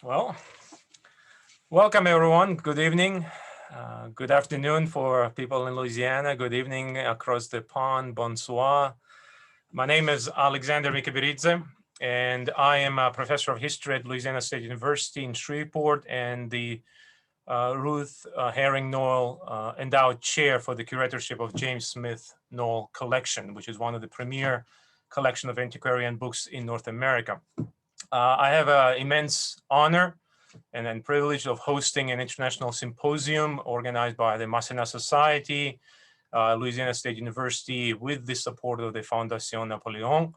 Well, welcome everyone. Good evening. Good afternoon for people in Louisiana. Good evening across the pond. Bonsoir. My name is Alexander Mikaberidze, and I am a professor of history at Louisiana State University in Shreveport and the Ruth Herring Noel Endowed Chair for the curatorship of James Smith Noel Collection, which is one of the premier collection of antiquarian books in North America. I have an immense honor and privilege of hosting an international symposium organized by the Massena Society, Louisiana State University, with the support of the Fondation Napoleon.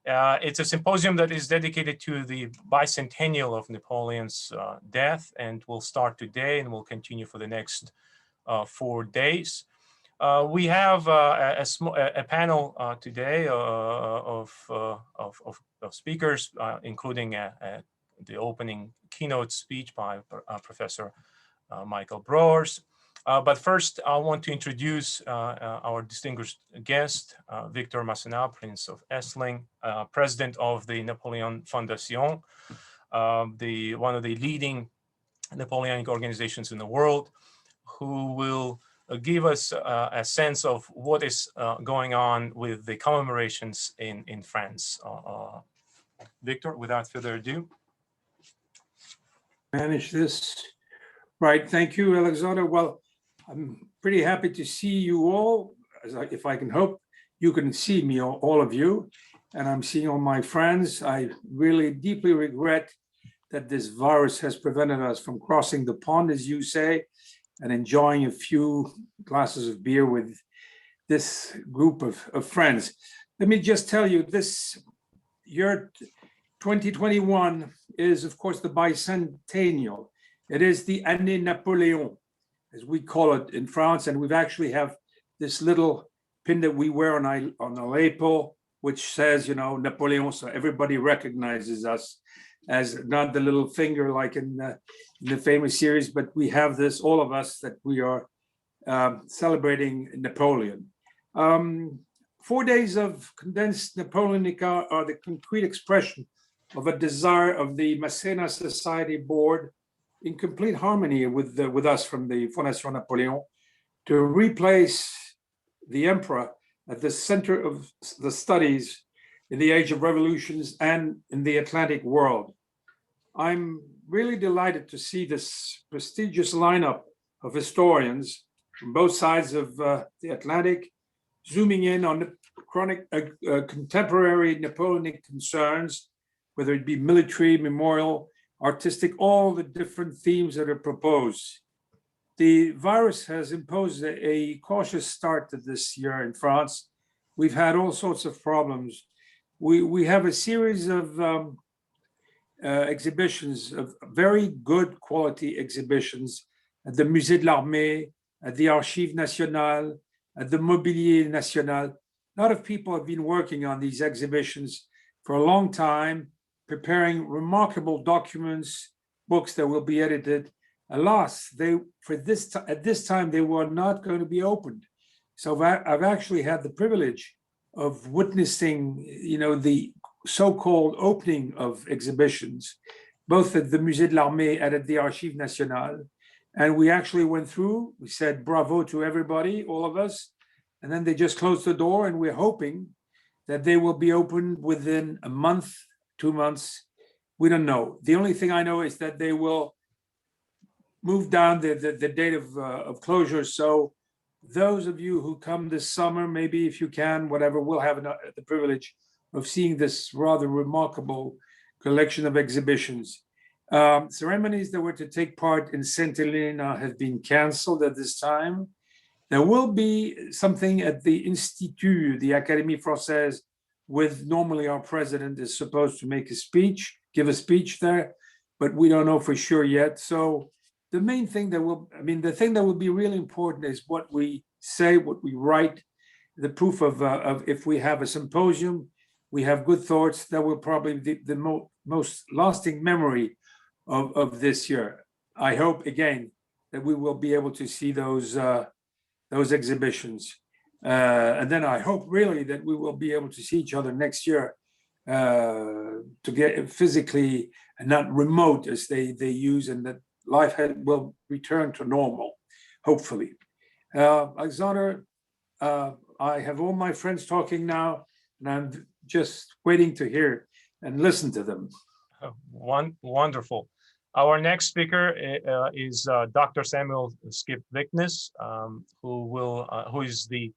It's a symposium that is dedicated to the bicentennial of Napoleon's death, and will start today and will continue for the next 4 days. We have a panel today of speakers, including the opening keynote speech by Professor Michael Broers. But first, I want to introduce our distinguished guest, Victor Massena, Prince of Essling, President of the Napoleon Fondation, one of the leading Napoleonic organizations in the world, who will give us a sense of what is going on with the commemorations in France. Victor, without further ado. Manage this. Right. Thank you, Alexander. Well, I'm pretty happy to see you all. If I can hope you can see me, all of you, and I'm seeing all my friends. I really deeply regret that this virus has prevented us from crossing the pond, as you say, and enjoying a few glasses of beer with this group of friends. Let me just tell you, this year 2021 is, of course, the bicentennial. It is the Année Napoléon, as we call it in France, and we've actually have this little pin that we wear on our lapel, which says, Napoleon, so everybody recognizes us as not the little finger like in the famous series, but we have this, all of us, that we are celebrating Napoleon. 4 days of condensed Napoleonic are the concrete expression of a desire of the Massena Society board, in complete harmony with us from the Fondation Napoleon, to replace the emperor at the center of the studies in the age of revolutions and in the Atlantic world. I'm really delighted to see this prestigious lineup of historians from both sides of the Atlantic, zooming in on the contemporary Napoleonic concerns, whether it be military, memorial, artistic, all the different themes that are proposed. The virus has imposed a cautious start to this year in France. We've had all sorts of problems. We have a series of exhibitions, of very good quality exhibitions at the Musée de l'Armée, at the Archives Nationales, at the Mobilier National. A lot of people have been working on these exhibitions for a long time, preparing remarkable documents, books that will be edited. Alas, at this time, they were not going to be opened. So I've actually had the privilege of witnessing, the so-called opening of exhibitions, both at the Musée de l'Armée and at the Archives Nationales. And we actually went through, we said bravo to everybody, all of us, and then they just closed the door, and we're hoping that they will be opened within a month, 2 months. We don't know. The only thing I know is that they will move down the date of closure. So those of you who come this summer, maybe if you can, whatever, will have the privilege of seeing this rather remarkable collection of exhibitions. Ceremonies that were to take part in Saint Helena have been canceled at this time. There will be something at the Institut, the Académie Française, with normally our president is supposed to make a speech, give a speech there, but we don't know for sure yet. So the main thing the thing that will be really important is what we say, what we write, the proof of if we have a symposium, we have good thoughts, that will probably be the most lasting memory of this year. I hope, again, that we will be able to see those exhibitions. And then I hope really that we will be able to see each other next year to get physically and not remote as they use, and that life will return to normal, hopefully. Alexander, I have all my friends talking now, and I'm just waiting to hear and listen to them. Wonderful. Our next speaker is Dr. Samuel Skipwiknis, who is the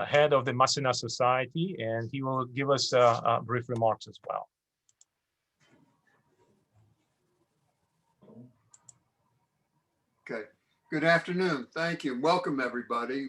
head of the Massena Society, and he will give us brief remarks as well. Okay. Good afternoon. Thank you. Welcome, everybody.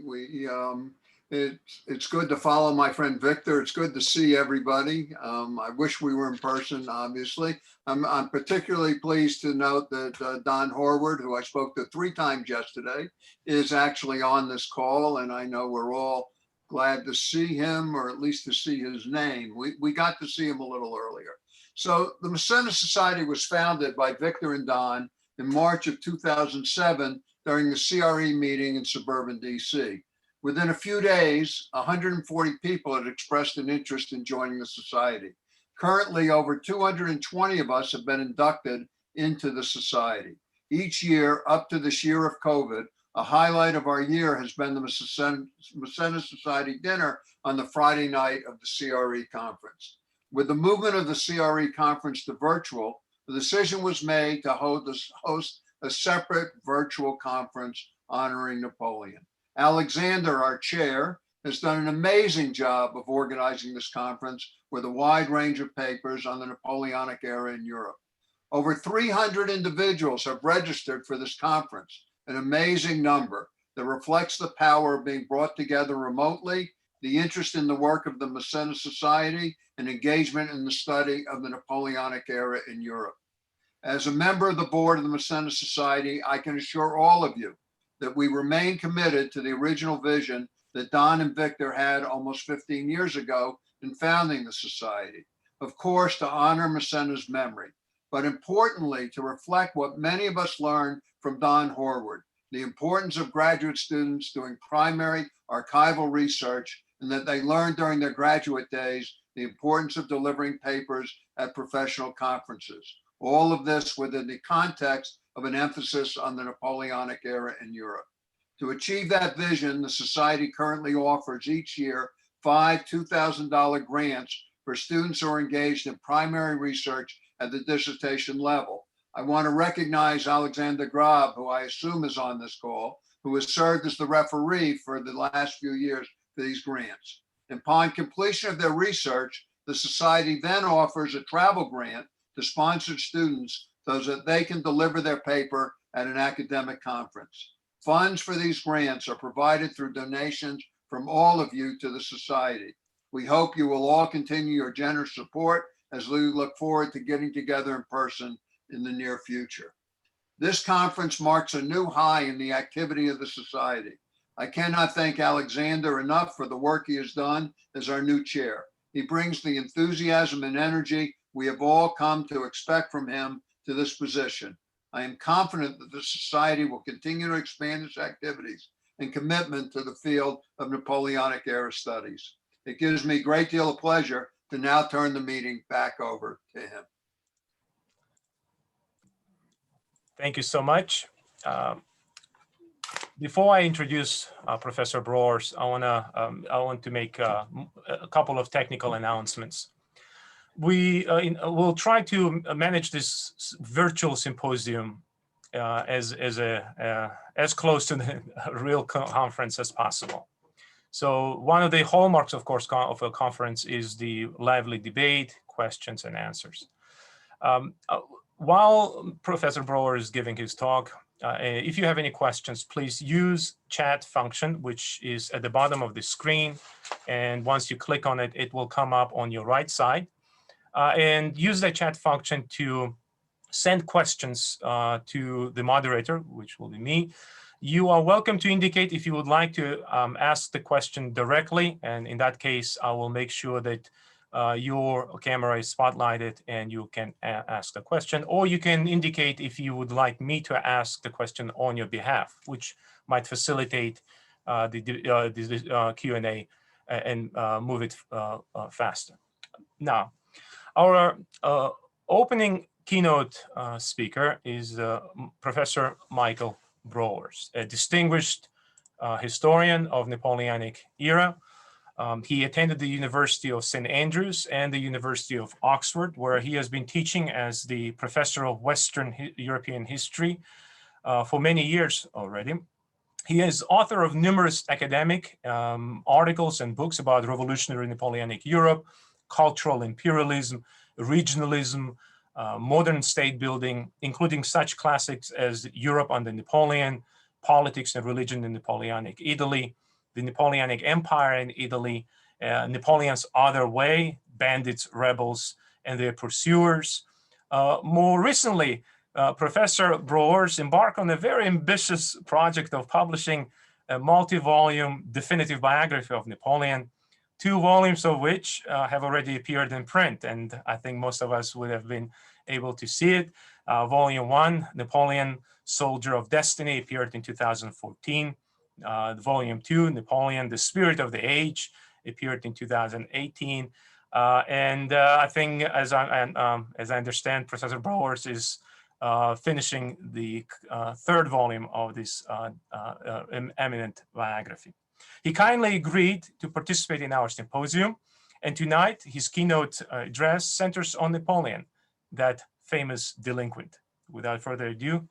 It's good to follow my friend Victor. It's good to see everybody. I wish we were in person, obviously. I'm particularly pleased to note that Don Horwood, who I spoke to 3 times yesterday, is actually on this call, and I know we're all glad to see him, or at least to see his name. We got to see him a little earlier. So the Massena Society was founded by Victor and Don in March of 2007 during the CRE meeting in suburban DC. Within a few days, 140 people had expressed an interest in joining the society. Currently, over 220 of us have been inducted into the society. Each year, up to this year of COVID, a highlight of our year has been the Massena Society dinner on the Friday night of the CRE conference. With the movement of the CRE conference to virtual, the decision was made to host a separate virtual conference honoring Napoleon. Alexander, our chair, has done an amazing job of organizing this conference with a wide range of papers on the Napoleonic era in Europe. Over 300 individuals have registered for this conference, an amazing number that reflects the power of being brought together remotely, the interest in the work of the Massena Society, and engagement in the study of the Napoleonic era in Europe. As a member of the board of the Massena Society, I can assure all of you that we remain committed to the original vision that Don and Victor had almost 15 years ago in founding the society. Of course, to honor Massena's memory, but importantly, to reflect what many of us learned from Don Horwood, the importance of graduate students doing primary archival research, and that they learned during their graduate days the importance of delivering papers at professional conferences. All of this within the context of an emphasis on the Napoleonic era in Europe. To achieve that vision, the Society currently offers each year 5 $2,000 grants for students who are engaged in primary research at the dissertation level. I want to recognize Alexander Grab, who I assume is on this call, who has served as the referee for the last few years for these grants. Upon completion of their research, the Society then offers a travel grant to sponsored students so that they can deliver their paper at an academic conference. Funds for these grants are provided through donations from all of you to the Society. We hope you will all continue your generous support as we look forward to getting together in person in the near future. This conference marks a new high in the activity of the Society. I cannot thank Alexander enough for the work he has done as our new chair. He brings the enthusiasm and energy we have all come to expect from him to this position. I am confident that the Society will continue to expand its activities and commitment to the field of Napoleonic era studies. It gives me a great deal of pleasure to now turn the meeting back over to him. Thank you so much. Before I introduce Professor Broers, I want to make a couple of technical announcements. We'll try to manage this virtual symposium as close to the real conference as possible. So one of the hallmarks, of course, of a conference is the lively debate, questions and answers. While Professor Broer is giving his talk, if you have any questions, please use chat function, which is at the bottom of the screen. And once you click on it, it will come up on your right side. And use the chat function to send questions to the moderator, which will be me. You are welcome to indicate if you would like to ask the question directly. And in that case, I will make sure that your camera is spotlighted and you can ask the question. Or you can indicate if you would like me to ask the question on your behalf, which might facilitate the Q&A and move it faster. Now, Our opening keynote speaker is Professor Michael Browers, a distinguished historian of Napoleonic era. He attended the University of St. Andrews and the University of Oxford, where he has been teaching as the professor of Western European history for many years already. He is author of numerous academic articles and books about revolutionary Napoleonic Europe, cultural imperialism, regionalism, modern state building, including such classics as Europe under Napoleon, Politics and Religion in Napoleonic Italy, the Napoleonic Empire in Italy, Napoleon's Other Way, Bandits, Rebels, and Their Pursuers. More recently, Professor Browers embarked on a very ambitious project of publishing a multi-volume definitive biography of Napoleon, 2 volumes of which have already appeared in print, and I think most of us would have been able to see it. Volume 1, Napoleon, Soldier of Destiny, appeared in 2014. Volume 2, Napoleon, The Spirit of the Age, appeared in 2018. I think, as I understand, Professor Browers is finishing the 3rd volume of this eminent biography. He kindly agreed to participate in our symposium, and tonight his keynote address centers on Napoleon, that famous delinquent. Without further ado,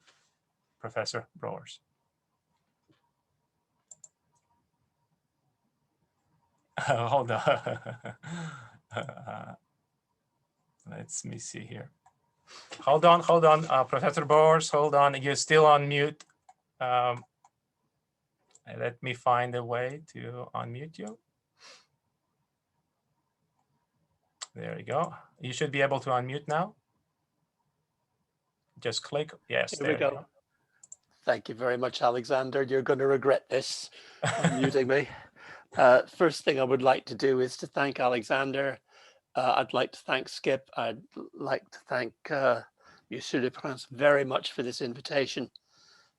Professor Browers. Hold on. Let me see here. Hold on, Professor Browers, hold on. You're still on mute. Let me find a way to unmute you. There you go. You should be able to unmute now. Just click. Yes, Here we go. Thank you very much, Alexander. You're going to regret this, unmuting me. First thing I would like to do is to thank Alexander. I'd like to thank Skip. I'd like to thank Monsieur le Prince very much for this invitation.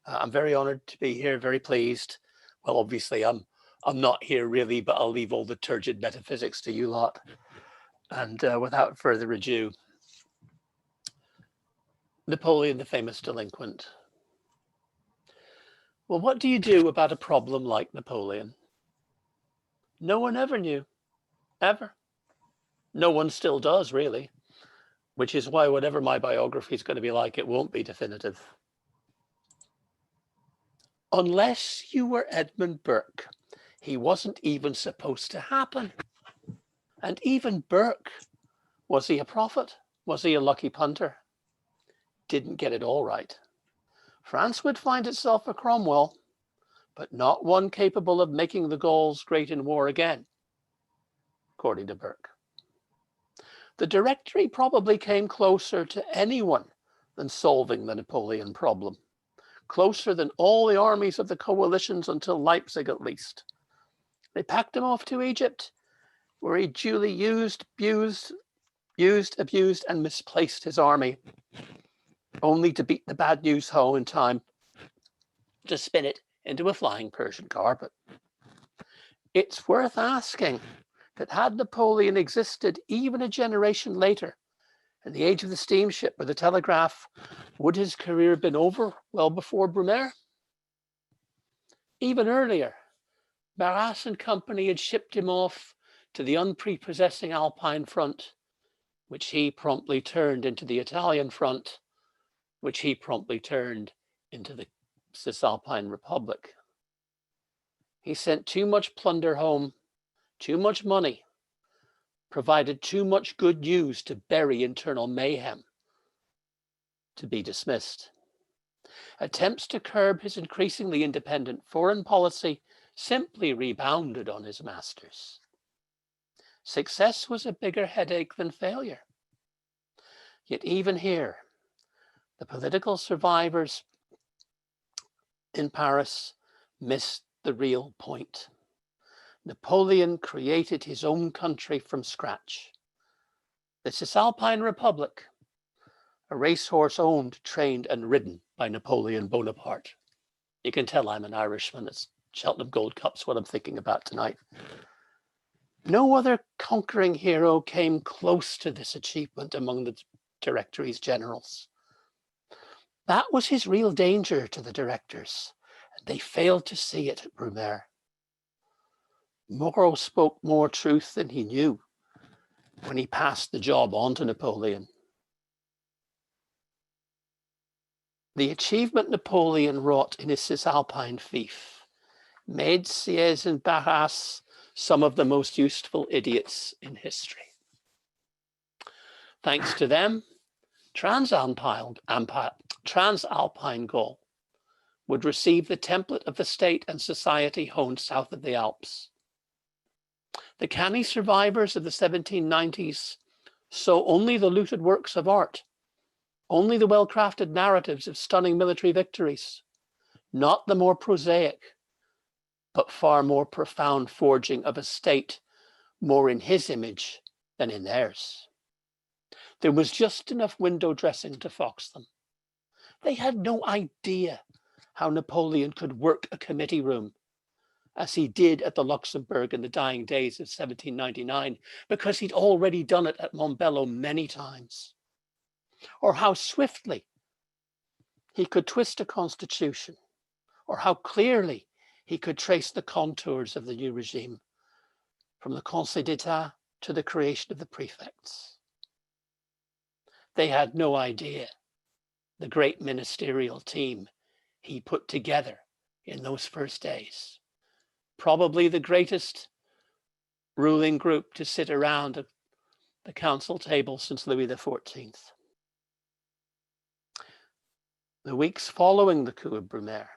I'm very honored to be here, very pleased. Well, obviously, I'm not here really, but I'll leave all the turgid metaphysics to you lot. And without further ado, Napoleon, the famous delinquent. Well, what do you do about a problem like Napoleon? No one ever knew, ever. No one still does, really, which is why whatever my biography is going to be like, it won't be definitive. Unless you were Edmund Burke, he wasn't even supposed to happen. And even Burke, was he a prophet? Was he a lucky punter? Didn't get it all right. France would find itself a Cromwell, but not one capable of making the Gauls great in war again, according to Burke. The Directory probably came closer to anyone than solving the Napoleon problem, closer than all the armies of the coalitions until Leipzig at least. They packed him off to Egypt, where he duly used, abused, and misplaced his army, only to beat the bad news home in time to spin it into a flying Persian carpet. It's worth asking that had Napoleon existed even a generation later, in the age of the steamship or the telegraph, would his career been over well before Brumaire? Even earlier, Barras and company had shipped him off to the unprepossessing Alpine front, which he promptly turned into the Italian front, which he promptly turned into the Cisalpine Republic. He sent too much plunder home, too much money, provided too much good news to bury internal mayhem, to be dismissed. Attempts to curb his increasingly independent foreign policy simply rebounded on his masters. Success was a bigger headache than failure. Yet even here, the political survivors in Paris missed the real point. Napoleon created his own country from scratch. The Cisalpine Republic, a racehorse owned, trained, and ridden by Napoleon Bonaparte. You can tell I'm an Irishman. It's Cheltenham Gold Cup's what I'm thinking about tonight. No other conquering hero came close to this achievement among the Directory's generals. That was his real danger to the directors, and they failed to see it at Brumaire. Moreau spoke more truth than he knew when he passed the job on to Napoleon. The achievement Napoleon wrought in his Cisalpine fief made Sieyès and Barras some of the most useful idiots in history. Thanks to them, Transalpine Gaul would receive the template of the state and society honed south of the Alps. The canny survivors of the 1790s saw only the looted works of art, only the well-crafted narratives of stunning military victories, not the more prosaic, but far more profound forging of a state more in his image than in theirs. There was just enough window dressing to fox them. They had no idea how Napoleon could work a committee room, as he did at the Luxembourg in the dying days of 1799, because he'd already done it at Montbello many times. Or how swiftly he could twist a constitution, or how clearly he could trace the contours of the new regime, from the Conseil d'État to the creation of the prefects. They had no idea the great ministerial team he put together in those first days. Probably the greatest ruling group to sit around at the council table since Louis XIV. The weeks following the coup of Brumaire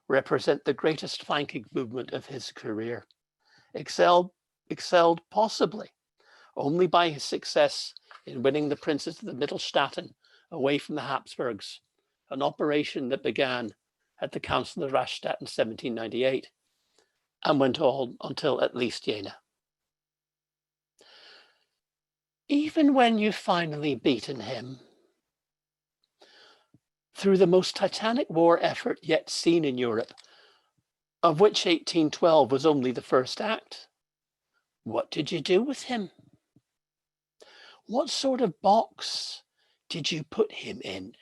represent the greatest flanking movement of his career, excelled possibly only by his success in winning the princes of the Mittelstaaten away from the Habsburgs, an operation that began at the Council of Rastatt in 1798 and went on until at least Jena. Even when you've finally beaten him, through the most titanic war effort yet seen in Europe, of which 1812 was only the first act, what did you do with him? What sort of box did you put him in?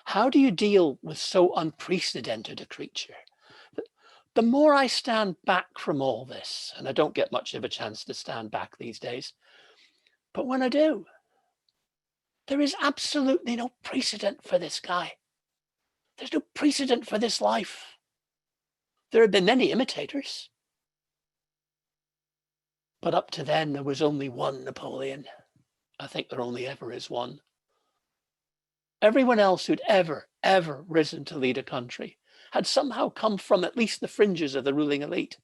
How do you deal with so unprecedented a creature? The more I stand back from all this, and I don't get much of a chance to stand back these days, but when I do, there is absolutely no precedent for this guy. There's no precedent for this life. There have been many imitators, but up to then, there was only one Napoleon. I think there only ever is one. Everyone else who'd ever risen to lead a country had somehow come from at least the fringes of the ruling elite.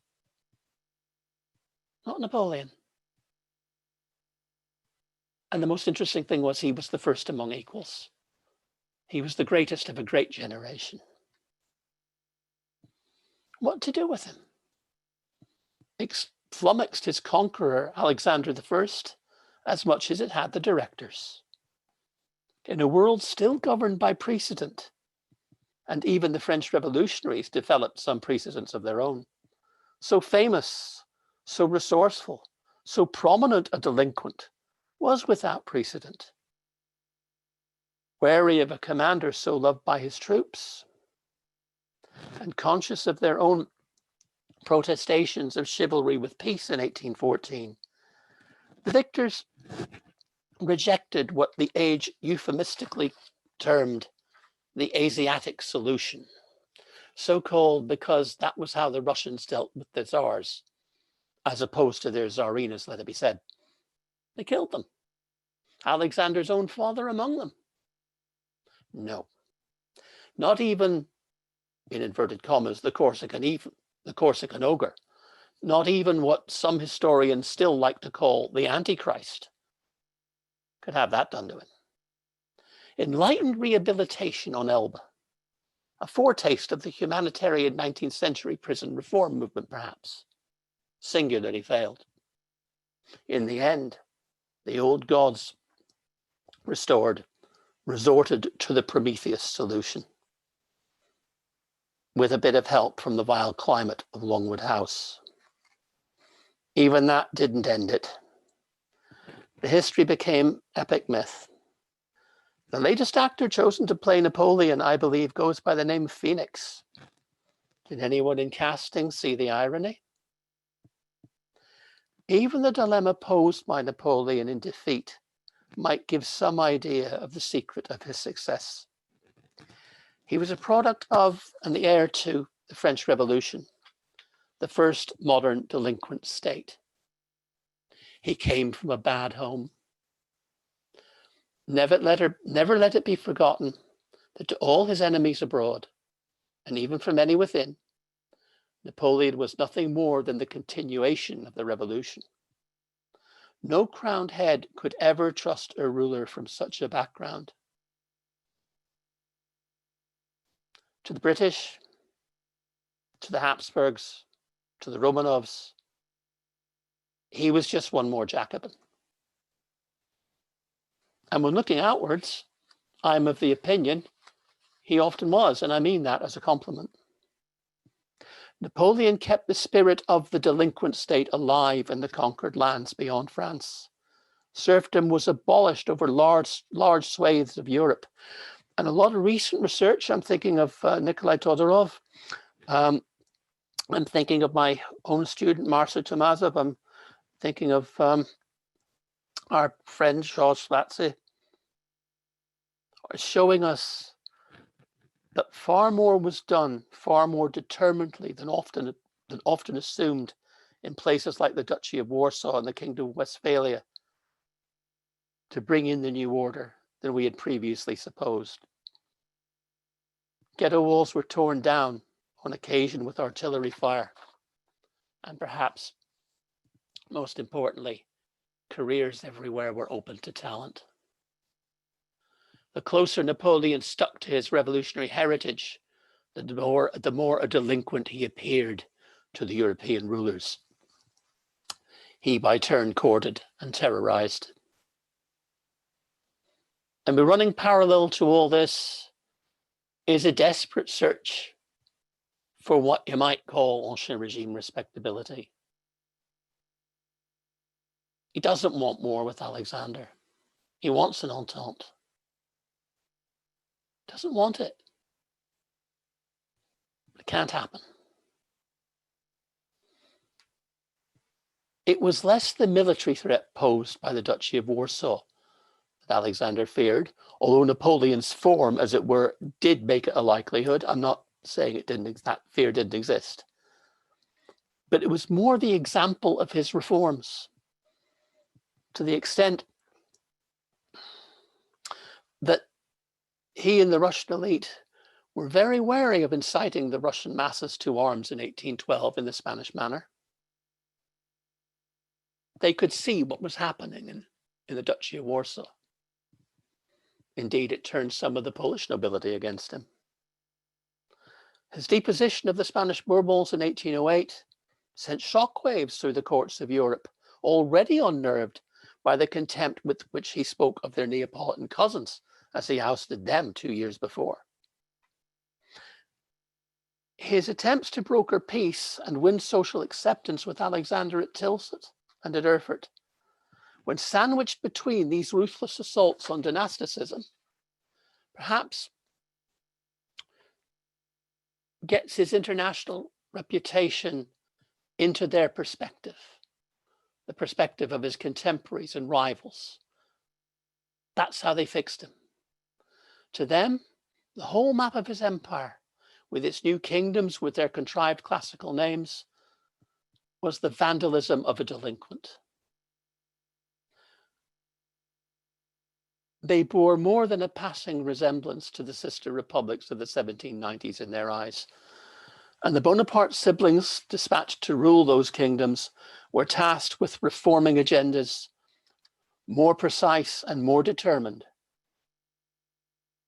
Not Napoleon. And the most interesting thing was he was the first among equals. He was the greatest of a great generation. What to do with him? Flummoxed his conqueror, Alexander I, as much as it had the directors. In a world still governed by precedent, and even the French revolutionaries developed some precedents of their own, so famous, so resourceful, so prominent a delinquent was without precedent. Wary of a commander so loved by his troops, and conscious of their own protestations of chivalry with peace in 1814, the victors rejected what the age euphemistically termed the Asiatic solution, so called because that was how the Russians dealt with the Tsars, as opposed to their Tsarinas, let it be said. They killed them. Alexander's own father among them. No, not even, in inverted commas, the Corsican ogre, not even what some historians still like to call the Antichrist, could have that done to him. Enlightened rehabilitation on Elba, a foretaste of the humanitarian 19th century prison reform movement, perhaps, singularly failed. In the end, the old gods resorted to the Prometheus solution, with a bit of help from the vile climate of Longwood House. Even that didn't end it. The history became epic myth. The latest actor chosen to play Napoleon, I believe, goes by the name of Phoenix. Did anyone in casting see the irony? Even the dilemma posed by Napoleon in defeat might give some idea of the secret of his success. He was a product of and the heir to the French Revolution, the first modern delinquent state. He came from a bad home. Never let it be forgotten that to all his enemies abroad, and even from many within, Napoleon was nothing more than the continuation of the revolution. No crowned head could ever trust a ruler from such a background. To the British, to the Habsburgs, to the Romanovs, he was just one more Jacobin. And when looking outwards, I'm of the opinion he often was, and I mean that as a compliment. Napoleon kept the spirit of the delinquent state alive in the conquered lands beyond France. Serfdom was abolished over large swathes of Europe. And a lot of recent research, I'm thinking of Nikolai Todorov, I'm thinking of my own student, Marcel Tomazov, I'm thinking of our friend, Georges Schlatze, are showing us that far more was done, far more determinedly than often assumed in places like the Duchy of Warsaw and the Kingdom of Westphalia to bring in the new order than we had previously supposed. Ghetto walls were torn down on occasion with artillery fire. And perhaps, most importantly, careers everywhere were open to talent. The closer Napoleon stuck to his revolutionary heritage, the more a delinquent he appeared to the European rulers. He by turn courted and terrorized. And we're running parallel to all this is a desperate search for what you might call ancien regime respectability. He doesn't want war with Alexander. He wants an entente. Doesn't want it. It can't happen. It was less the military threat posed by the Duchy of Warsaw that Alexander feared, although Napoleon's form, as it were, did make it a likelihood. I'm not saying that fear didn't exist. But it was more the example of his reforms, to the extent that he and the Russian elite were very wary of inciting the Russian masses to arms in 1812 in the Spanish manner. They could see what was happening in the Duchy of Warsaw. Indeed, it turned some of the Polish nobility against him. His deposition of the Spanish Bourbons in 1808 sent shockwaves through the courts of Europe, already unnerved by the contempt with which he spoke of their Neapolitan cousins as he ousted them 2 years before. His attempts to broker peace and win social acceptance with Alexander at Tilsit and at Erfurt, when sandwiched between these ruthless assaults on dynasticism, perhaps gets his international reputation into their perspective, the perspective of his contemporaries and rivals. That's how they fixed him. To them, the whole map of his empire, with its new kingdoms with their contrived classical names, was the vandalism of a delinquent. They bore more than a passing resemblance to the sister republics of the 1790s in their eyes. And the Bonaparte siblings dispatched to rule those kingdoms were tasked with reforming agendas more precise and more determined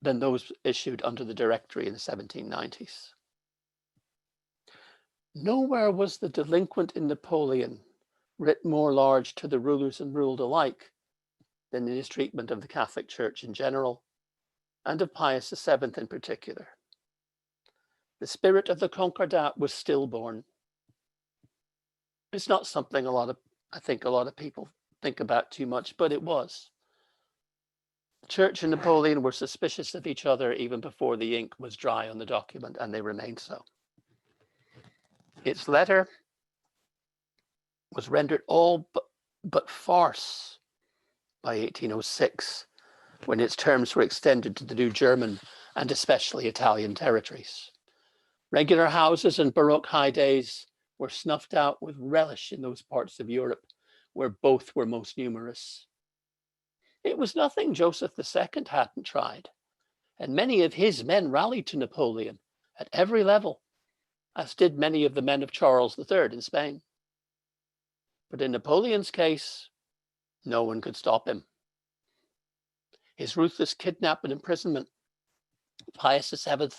than those issued under the Directory in the 1790s. Nowhere was the delinquent in Napoleon writ more large to the rulers and ruled alike than in his treatment of the Catholic Church in general, and of Pius VII in particular. The spirit of the Concordat was stillborn. It's not something I think a lot of people think about too much, but it was. The Church and Napoleon were suspicious of each other even before the ink was dry on the document, and they remained so. Its letter was rendered all but farce by 1806, when its terms were extended to the new German and especially Italian territories. Regular houses and Baroque high days were snuffed out with relish in those parts of Europe where both were most numerous. It was nothing Joseph II hadn't tried, and many of his men rallied to Napoleon at every level, as did many of the men of Charles III in Spain. But in Napoleon's case, no one could stop him. His ruthless kidnap and imprisonment of Pius VII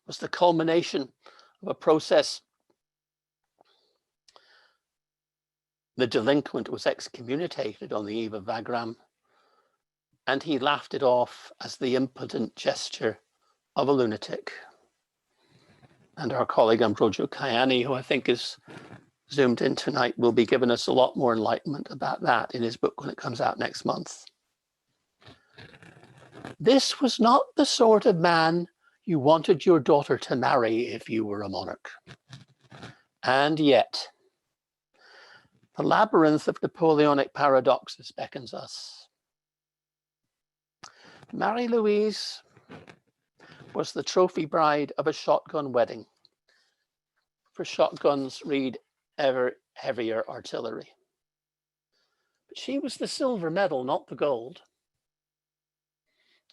was the culmination of a process. The delinquent was excommunicated on the eve of Wagram, and he laughed it off as the impotent gesture of a lunatic. And our colleague Ambrogio Caiani, who I think is zoomed in tonight, will be giving us a lot more enlightenment about that in his book when it comes out next month. This was not the sort of man you wanted your daughter to marry if you were a monarch. And yet, the labyrinth of Napoleonic paradoxes beckons us. Marie-Louise was the trophy bride of a shotgun wedding, for shotguns read ever heavier artillery. But she was the silver medal, not the gold.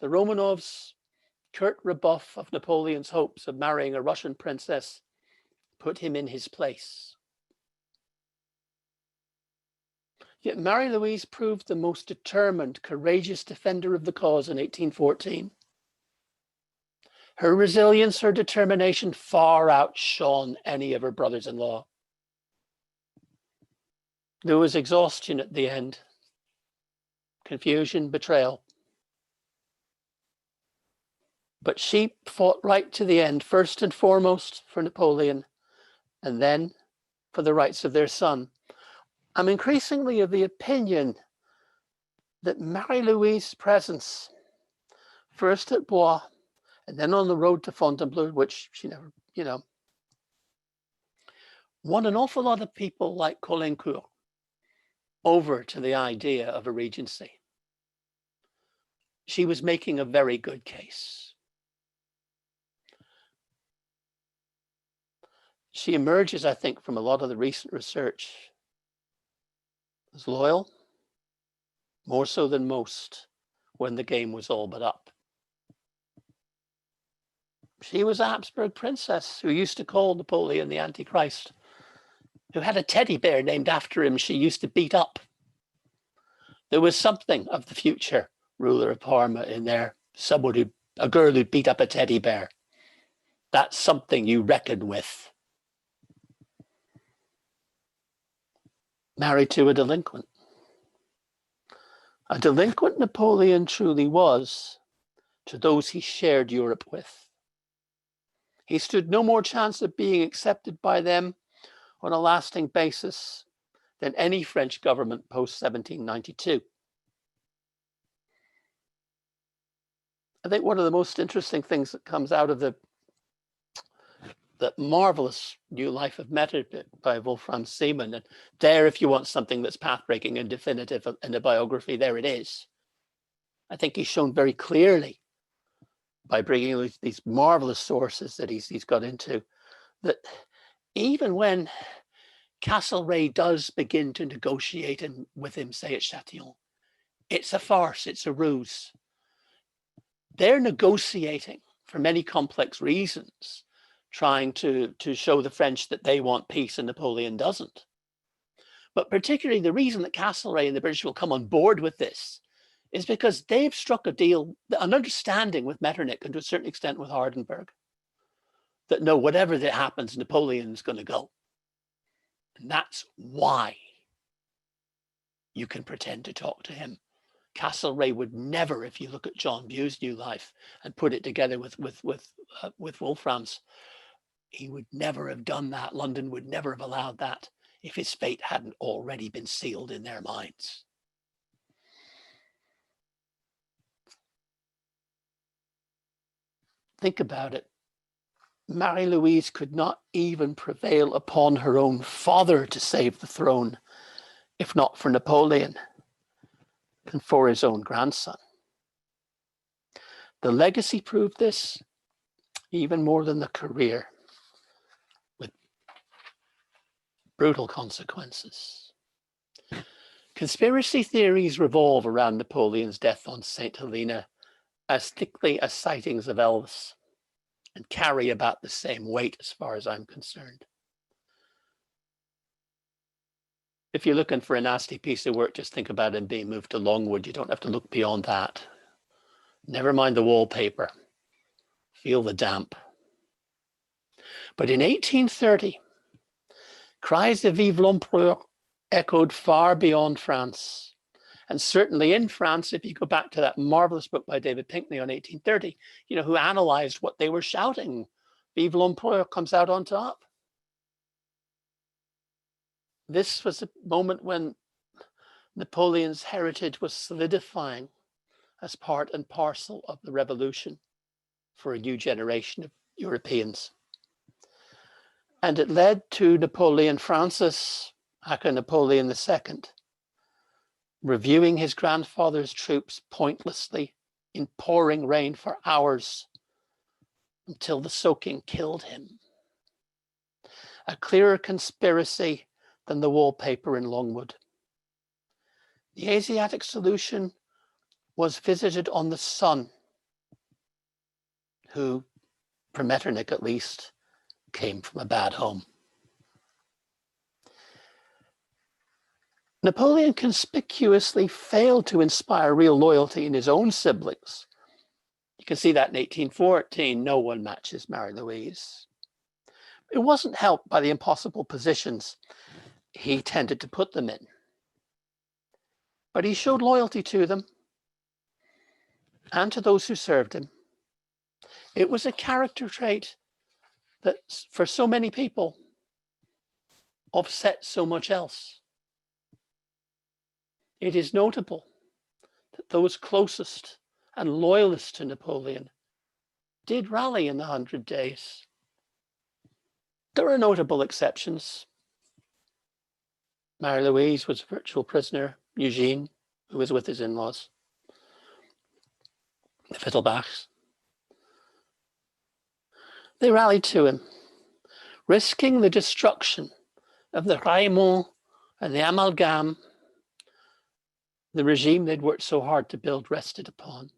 The Romanovs' curt rebuff of Napoleon's hopes of marrying a Russian princess put him in his place. Yet Marie-Louise proved the most determined, courageous defender of the cause in 1814. Her resilience, her determination far outshone any of her brothers-in-law. There was exhaustion at the end, confusion, betrayal. But she fought right to the end, first and foremost for Napoleon, and then for the rights of their son. I'm increasingly of the opinion that Marie-Louise's presence, first at Blois and then on the road to Fontainebleau, which she never, won an awful lot of people like Caulaincourt over to the idea of a regency. She was making a very good case. She emerges, I think, from a lot of the recent research as loyal, more so than most, when the game was all but up. She was a Habsburg princess who used to call Napoleon the Antichrist, who had a teddy bear named after him she used to beat up. There was something of the future ruler of Parma in there, a girl who beat up a teddy bear. That's something you reckon with. Married to a delinquent. A delinquent Napoleon truly was to those he shared Europe with. He stood no more chance of being accepted by them on a lasting basis than any French government post-1792. I think one of the most interesting things that comes out of the marvelous new life of method by Wolfram Seemann, and there, if you want something that's path-breaking and definitive in a biography, there it is. I think he's shown very clearly by bringing these marvelous sources that he's got into, that even when Castlereagh does begin to negotiate with him, say at Châtillon, it's a farce, it's a ruse. They're negotiating for many complex reasons, trying to show the French that they want peace and Napoleon doesn't. But particularly the reason that Castlereagh and the British will come on board with this is because they've struck a deal, an understanding with Metternich and to a certain extent with Hardenberg, that no, whatever that happens, Napoleon's going to go. And that's why you can pretend to talk to him. Castlereagh would never, if you look at John Bue's new life and put it together with Wolfram's, he would never have done that. London would never have allowed that. if his fate hadn't already been sealed in their minds. Think about it. Marie-Louise could not even prevail upon her own father to save the throne, if not for Napoleon and for his own grandson. The legacy proved this even more than the career, with brutal consequences. Conspiracy theories revolve around Napoleon's death on St. Helena as thickly as sightings of Elvis, and carry about the same weight as far as I'm concerned. If you're looking for a nasty piece of work, just think about him being moved to Longwood. You don't have to look beyond that. Never mind the wallpaper. Feel the damp. But in 1830, cries of Vive l'Empereur echoed far beyond France. And certainly in France, if you go back to that marvelous book by David Pinkney on 1830, who analyzed what they were shouting. Vive l'Empereur comes out on top. This was a moment when Napoleon's heritage was solidifying as part and parcel of the revolution for a new generation of Europeans. And it led to Napoleon Francis, aka Napoleon II, reviewing his grandfather's troops pointlessly in pouring rain for hours until the soaking killed him. A clearer conspiracy than the wallpaper in Longwood. The Asiatic solution was visited on the son, who, for Metternich at least, came from a bad home. Napoleon conspicuously failed to inspire real loyalty in his own siblings. You can see that in 1814, no one matches Marie-Louise. It wasn't helped by the impossible positions he tended to put them in. But he showed loyalty to them and to those who served him. It was a character trait that, for so many people, offset so much else. It is notable that those closest and loyalist to Napoleon did rally in the 100 Days. There are notable exceptions. Marie-Louise was a virtual prisoner. Eugene, who was with his in-laws. The Fittelbachs. They rallied to him, risking the destruction of the Raimond and the Amalgame. The regime they'd worked so hard to build rested upon.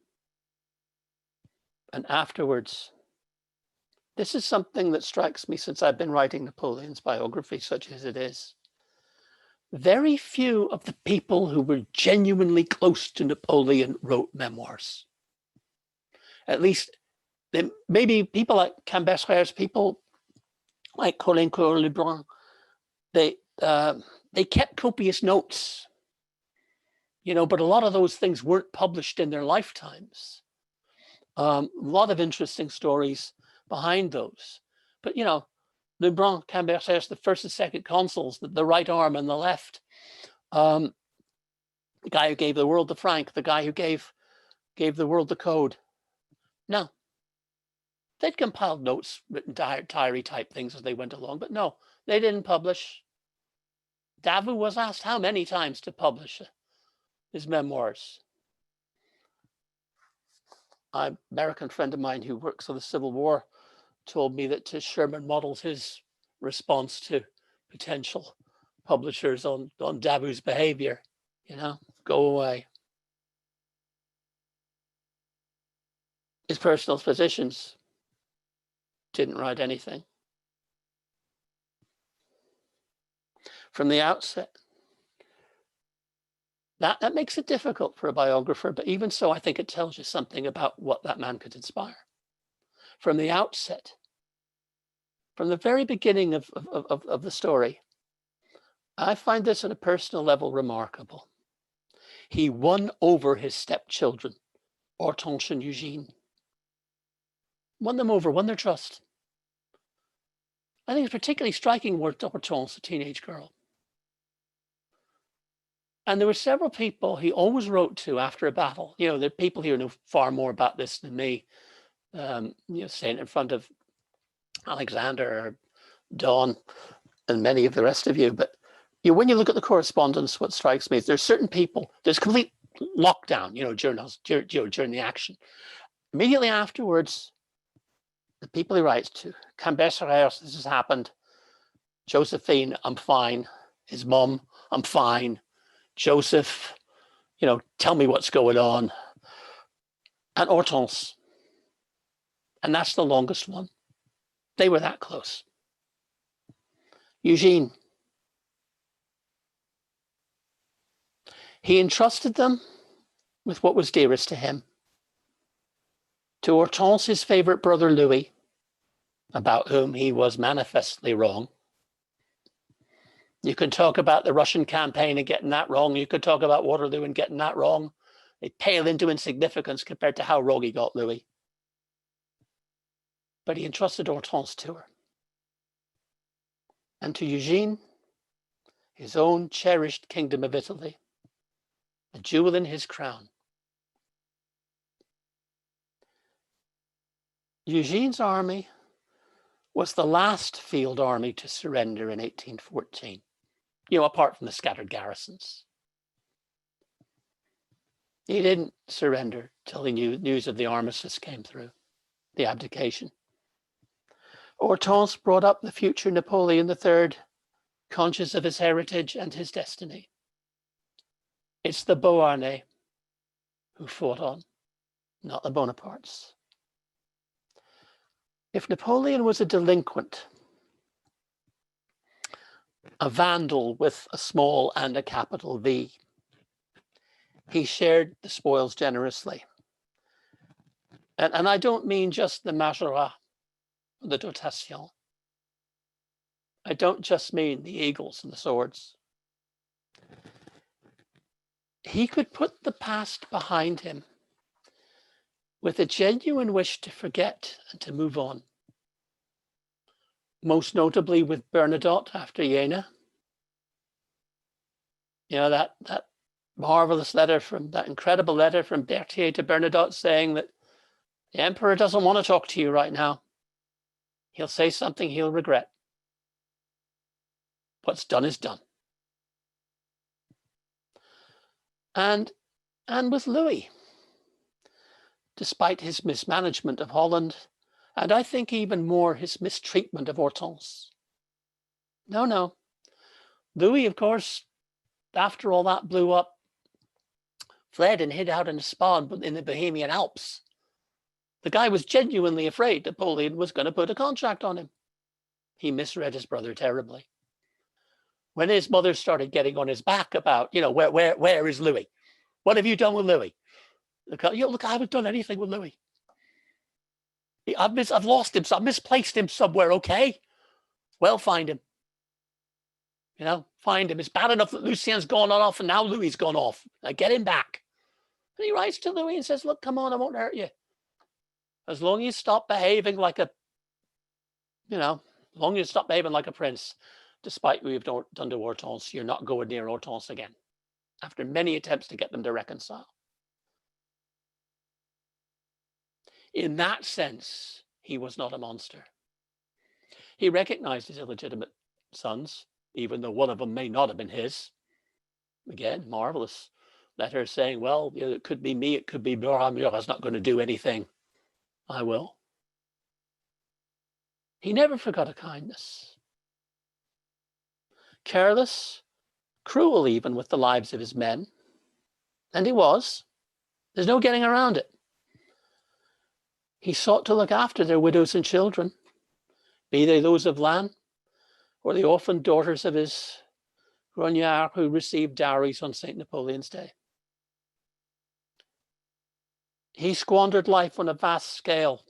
And afterwards, this is something that strikes me since I've been writing Napoleon's biography, such as it is. Very few of the people who were genuinely close to Napoleon wrote memoirs. At least, maybe people like Cambacérès, people like Caulaincourt-Lebrun, they kept copious notes. But a lot of those things weren't published in their lifetimes. A lot of interesting stories behind those. But, Lebrun, Cambacérès, the first and second consuls, the right arm and the left, the guy who gave the world the franc, the guy who gave the world the code. No. They'd compiled notes, written diary type things as they went along, but no, they didn't publish. Davout was asked how many times to publish his memoirs. An American friend of mine who works on the Civil War told me that Sherman models his response to potential publishers on Davout's behavior. Go away. His personal physicians didn't write anything. From the outset, that makes it difficult for a biographer, but even so, I think it tells you something about what that man could inspire. From the outset, from the very beginning of the story, I find this on a personal level remarkable. He won over his stepchildren, Hortense and Eugene. Won them over, won their trust. I think it's particularly striking word Hortense, a teenage girl. And there were several people he always wrote to after a battle. You know, there are people here who know far more about this than me. You know, saying in front of Alexander or Don and many of the rest of you. But you know, when you look at the correspondence, what strikes me is there's certain people, there's complete lockdown, you know, during the action. Immediately afterwards, the people he writes to, Cambesserers, this has happened. Josephine, I'm fine. His mum, I'm fine. Joseph, you know, tell me what's going on. And Hortense. And that's the longest one. They were that close. Eugene. He entrusted them with what was dearest to him. To Hortense, his favorite brother Louis, about whom he was manifestly wrong. You can talk about the Russian campaign and getting that wrong. You could talk about Waterloo and getting that wrong. They pale into insignificance compared to how wrong he got Louis. But he entrusted Hortense to her. And to Eugene, his own cherished kingdom of Italy, a jewel in his crown. Eugene's army was the last field army to surrender in 1814, you know, apart from the scattered garrisons. He didn't surrender till he knew news of the armistice came through, the abdication. Hortense brought up the future Napoleon III, conscious of his heritage and his destiny. It's the Beauharnais who fought on, not the Bonapartes. If Napoleon was a delinquent, a vandal with a small and a capital V, he shared the spoils generously. And I don't mean just the majorat, the dotation. I don't just mean the eagles and the swords. He could put the past behind him with a genuine wish to forget and to move on. Most notably with Bernadotte after Jena. You know, that marvelous letter that incredible letter from Berthier to Bernadotte saying that the emperor doesn't want to talk to you right now. He'll say something he'll regret. What's done is done. And with Louis, despite his mismanagement of Holland, and I think even more his mistreatment of Hortense. No. Louis, of course, after all that blew up, fled and hid out in a spa in the Bohemian Alps. The guy was genuinely afraid Napoleon was going to put a contract on him. He misread his brother terribly. When his mother started getting on his back about, you know, where is Louis? What have you done with Louis? Look, I haven't done anything with Louis. I've lost him, so I've misplaced him somewhere, okay? Well, find him. You know, find him. It's bad enough that Lucien's gone off and now Louis's gone off. Now get him back. And he writes to Louis and says, look, come on, I won't hurt you. As long as you stop behaving like a, you know, as long as you stop behaving like a prince, despite what you've done to Hortense, you're not going near Hortense again. After many attempts to get them to reconcile. In that sense, he was not a monster. He recognized his illegitimate sons, even though one of them may not have been his. Again, marvelous letter saying, well, you know, it could be me, it could be Murat's not going to do anything. I will. He never forgot a kindness. Careless, cruel even with the lives of his men. And he was. There's no getting around it. He sought to look after their widows and children, be they those of Lannes or the orphaned daughters of his grognards who received dowries on St. Napoleon's Day. He squandered life on a vast scale.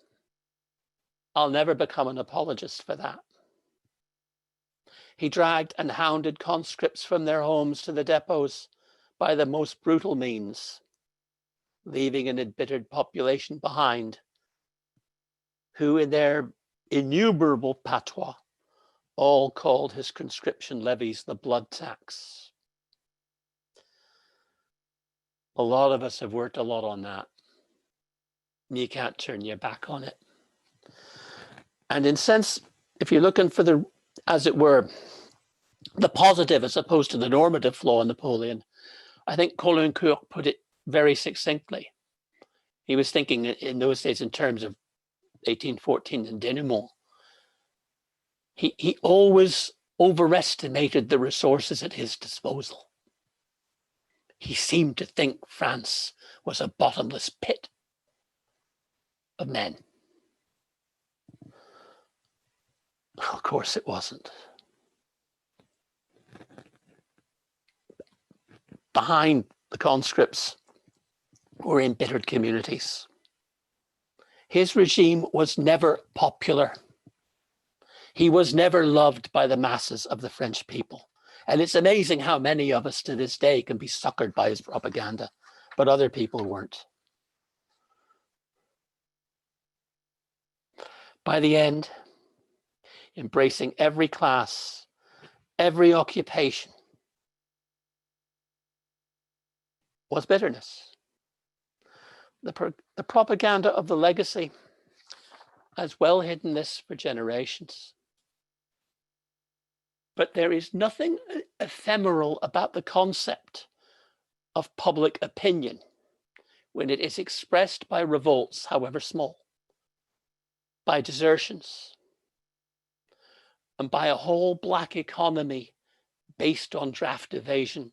I'll never become an apologist for that. He dragged and hounded conscripts from their homes to the depots by the most brutal means, leaving an embittered population behind, who in their innumerable patois all called his conscription levies the blood tax. A lot of us have worked a lot on that. You can't turn your back on it. And in sense, if you're looking for the, as it were, the positive as opposed to the normative flaw in Napoleon, I think Caulaincourt put it very succinctly. He was thinking in those days in terms of 1814 and denouement. He always overestimated the resources at his disposal. He seemed to think France was a bottomless pit of men. Of course it wasn't. Behind the conscripts were embittered communities. His regime was never popular. He was never loved by the masses of the French people. And it's amazing how many of us to this day can be suckered by his propaganda, but other people weren't. By the end, embracing every class, every occupation, was bitterness. The propaganda of the legacy has well hidden this for generations. But there is nothing ephemeral about the concept of public opinion when it is expressed by revolts, however small, by desertions, and by a whole black economy based on draft evasion,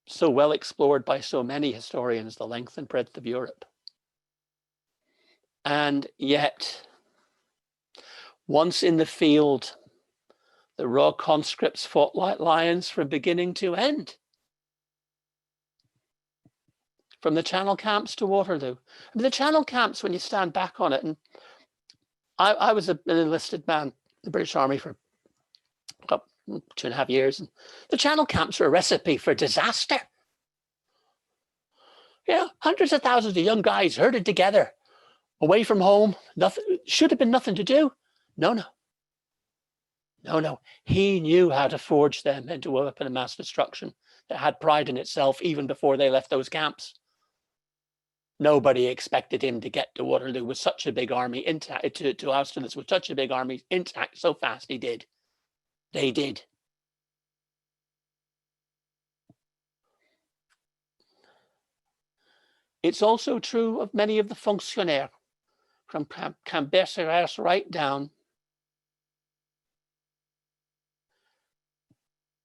so well explored by so many historians the length and breadth of Europe. And yet, once in the field, the raw conscripts fought like lions from beginning to end. From the Channel camps to Waterloo. I mean, the Channel camps, when you stand back on it, and I was an enlisted man in the British Army for 2.5 years, and the Channel camps are a recipe for disaster. Yeah, hundreds of thousands of young guys herded together, away from home. Nothing should have been nothing to do. No. He knew how to forge them into a weapon of mass destruction that had pride in itself even before they left those camps. Nobody expected him to get to Waterloo with such a big army intact, to Austerlitz with such a big army intact so fast. He did. They did. It's also true of many of the fonctionnaires, from Cambacérès right down.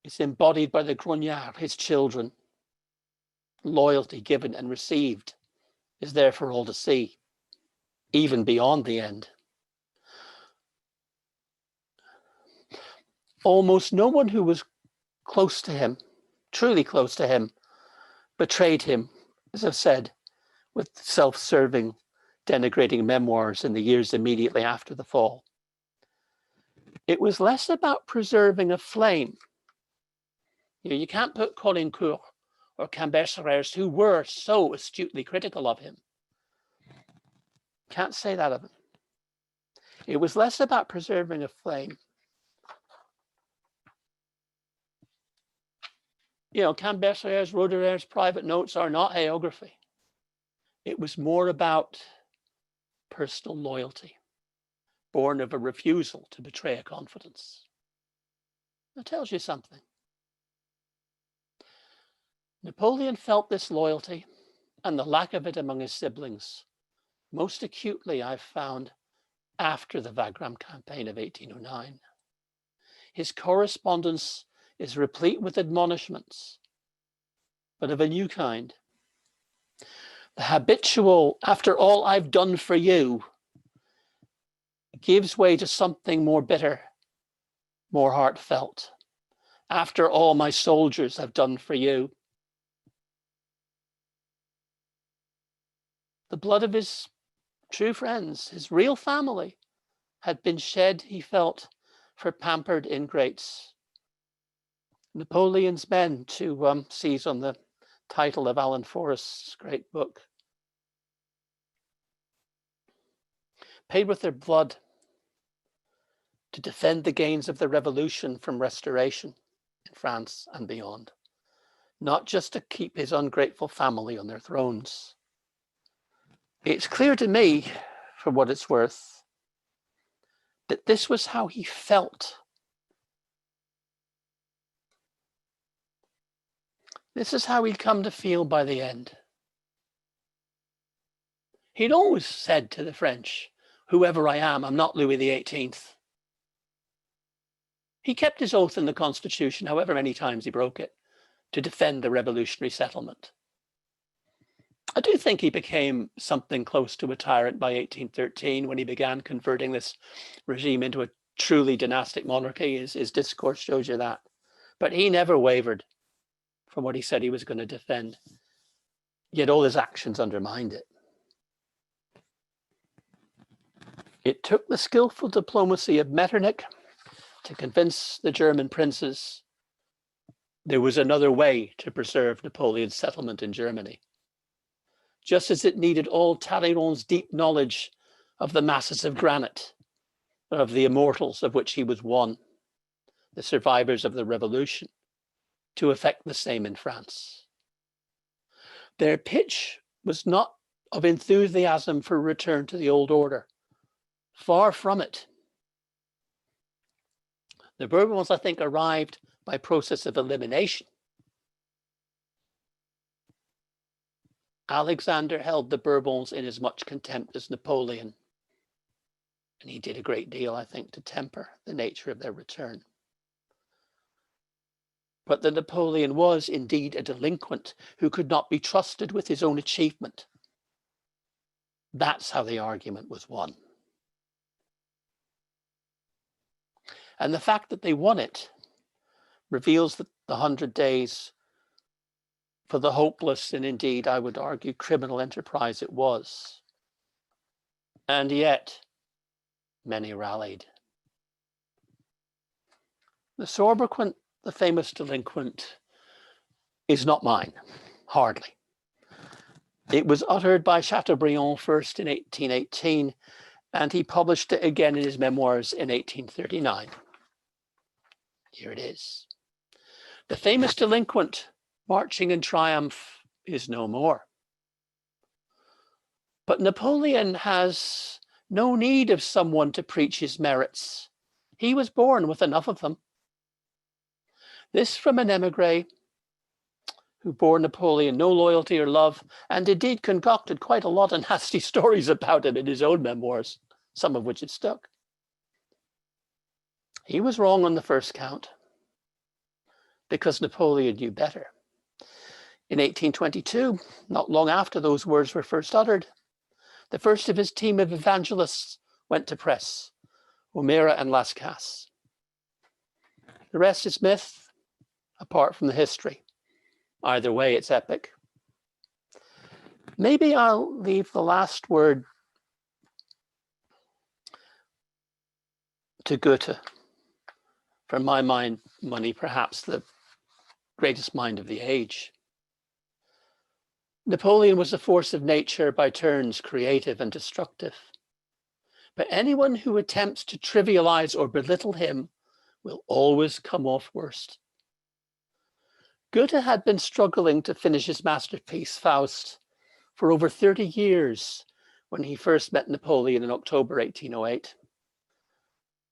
It's embodied by the grognards, his children. Loyalty given and received is there for all to see, even beyond the end. Almost no one who was close to him, truly close to him, betrayed him, as I've said, with self-serving, denigrating memoirs in the years immediately after the fall. It was less about preserving a flame. You can't put Caulaincourt or Cambacérès, who were so astutely critical of him. Can't say that of him. It was less about preserving a flame. Cambacérès, Roederer's private notes are not hagiography. It was more about personal loyalty, born of a refusal to betray a confidence. That tells you something. Napoleon felt this loyalty and the lack of it among his siblings most acutely, I've found, after the Wagram campaign of 1809. His correspondence is replete with admonishments, but of a new kind. The habitual, after all I've done for you, gives way to something more bitter, more heartfelt. After all my soldiers have done for you. The blood of his true friends, his real family, had been shed, he felt, for pampered ingrates. Napoleon's men, to seize on the title of Alan Forrest's great book, paid with their blood to defend the gains of the revolution from restoration in France and beyond. not just to keep his ungrateful family on their thrones. It's clear to me, for what it's worth, that this was how he felt. This is how he'd come to feel by the end. He'd always said to the French, "Whoever I am, I'm not Louis XVIII." He kept his oath in the Constitution, however many times he broke it, to defend the revolutionary settlement. I do think he became something close to a tyrant by 1813 when he began converting this regime into a truly dynastic monarchy. His discourse shows you that. But he never wavered from what he said he was going to defend. Yet all his actions undermined it. It took the skillful diplomacy of Metternich to convince the German princes there was another way to preserve Napoleon's settlement in Germany, just as it needed all Talleyrand's deep knowledge of the masses of granite, of the immortals of which he was one, the survivors of the revolution, to effect the same in France. Their pitch was not of enthusiasm for return to the old order. Far from it. The Bourbons, I think, arrived by process of elimination. Alexander held the Bourbons in as much contempt as Napoleon, and he did a great deal, I think, to temper the nature of their return. But that Napoleon was indeed a delinquent who could not be trusted with his own achievement. That's how the argument was won. And the fact that they won it reveals that the 100 days for the hopeless and indeed, I would argue, criminal enterprise it was. And yet, many rallied. The sobriquet, the famous delinquent, is not mine, hardly. It was uttered by Chateaubriand first in 1818, and he published it again in his memoirs in 1839. Here it is. The famous delinquent marching in triumph is no more. But Napoleon has no need of someone to preach his merits. He was born with enough of them. This from an emigre who bore Napoleon no loyalty or love, and indeed concocted quite a lot of nasty stories about him in his own memoirs, some of which had stuck. He was wrong on the first count, because Napoleon knew better. In 1822, not long after those words were first uttered, the first of his team of evangelists went to press, O'Meara and Lascasse. The rest is myth, apart from the history. Either way, it's epic. Maybe I'll leave the last word to Goethe. For my money, perhaps the greatest mind of the age. Napoleon was a force of nature by turns creative and destructive. But anyone who attempts to trivialize or belittle him will always come off worst. Goethe had been struggling to finish his masterpiece, Faust, for over 30 years when he first met Napoleon in October 1808.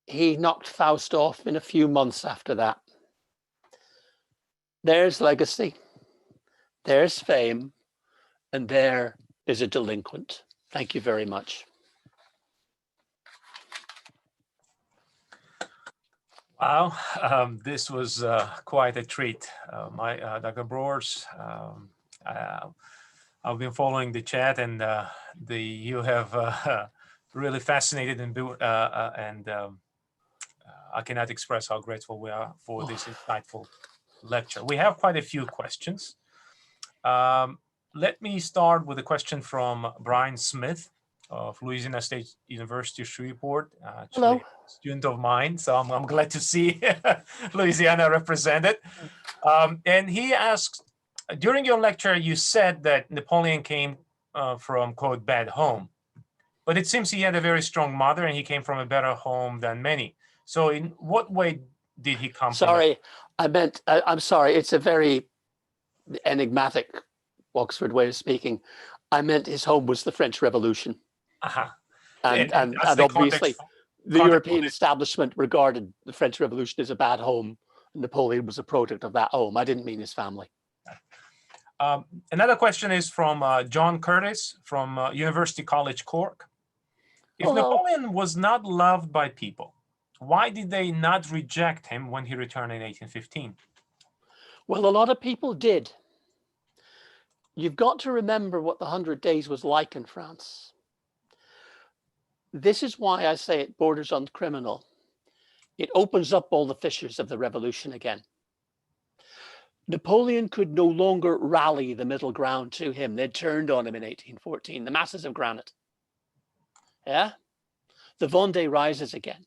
He knocked Faust off in a few months after that. There's legacy, there's fame, and there is a delinquent. Thank you very much. Wow, this was quite a treat. Dr. Broers, I've been following the chat, and you have really fascinated and I cannot express how grateful we are for this insightful lecture. We have quite a few questions. Let me start with a question from Brian Smith of Louisiana State University-Shreveport, actually a student of mine, so I'm glad to see Louisiana represented. And he asks, during your lecture, you said that Napoleon came from, quote, bad home, but it seems he had a very strong mother and he came from a better home than many. So in what way did he come from? Sorry, I'm sorry, it's a very the enigmatic Oxford way of speaking, I meant his home was the French Revolution. Uh-huh. And that's the obviously the European establishment regarded the French Revolution as a bad home. Napoleon was a product of that home. I didn't mean his family. Another question is from John Curtis from University College Cork. If Hello. Napoleon was not loved by people, why did they not reject him when he returned in 1815? Well, a lot of people did. You've got to remember what the 100 Days was like in France. This is why I say it borders on criminal. It opens up all the fissures of the revolution again. Napoleon could no longer rally the middle ground to him. They'd turned on him in 1814, the masses of granite. Yeah? The Vendée rises again.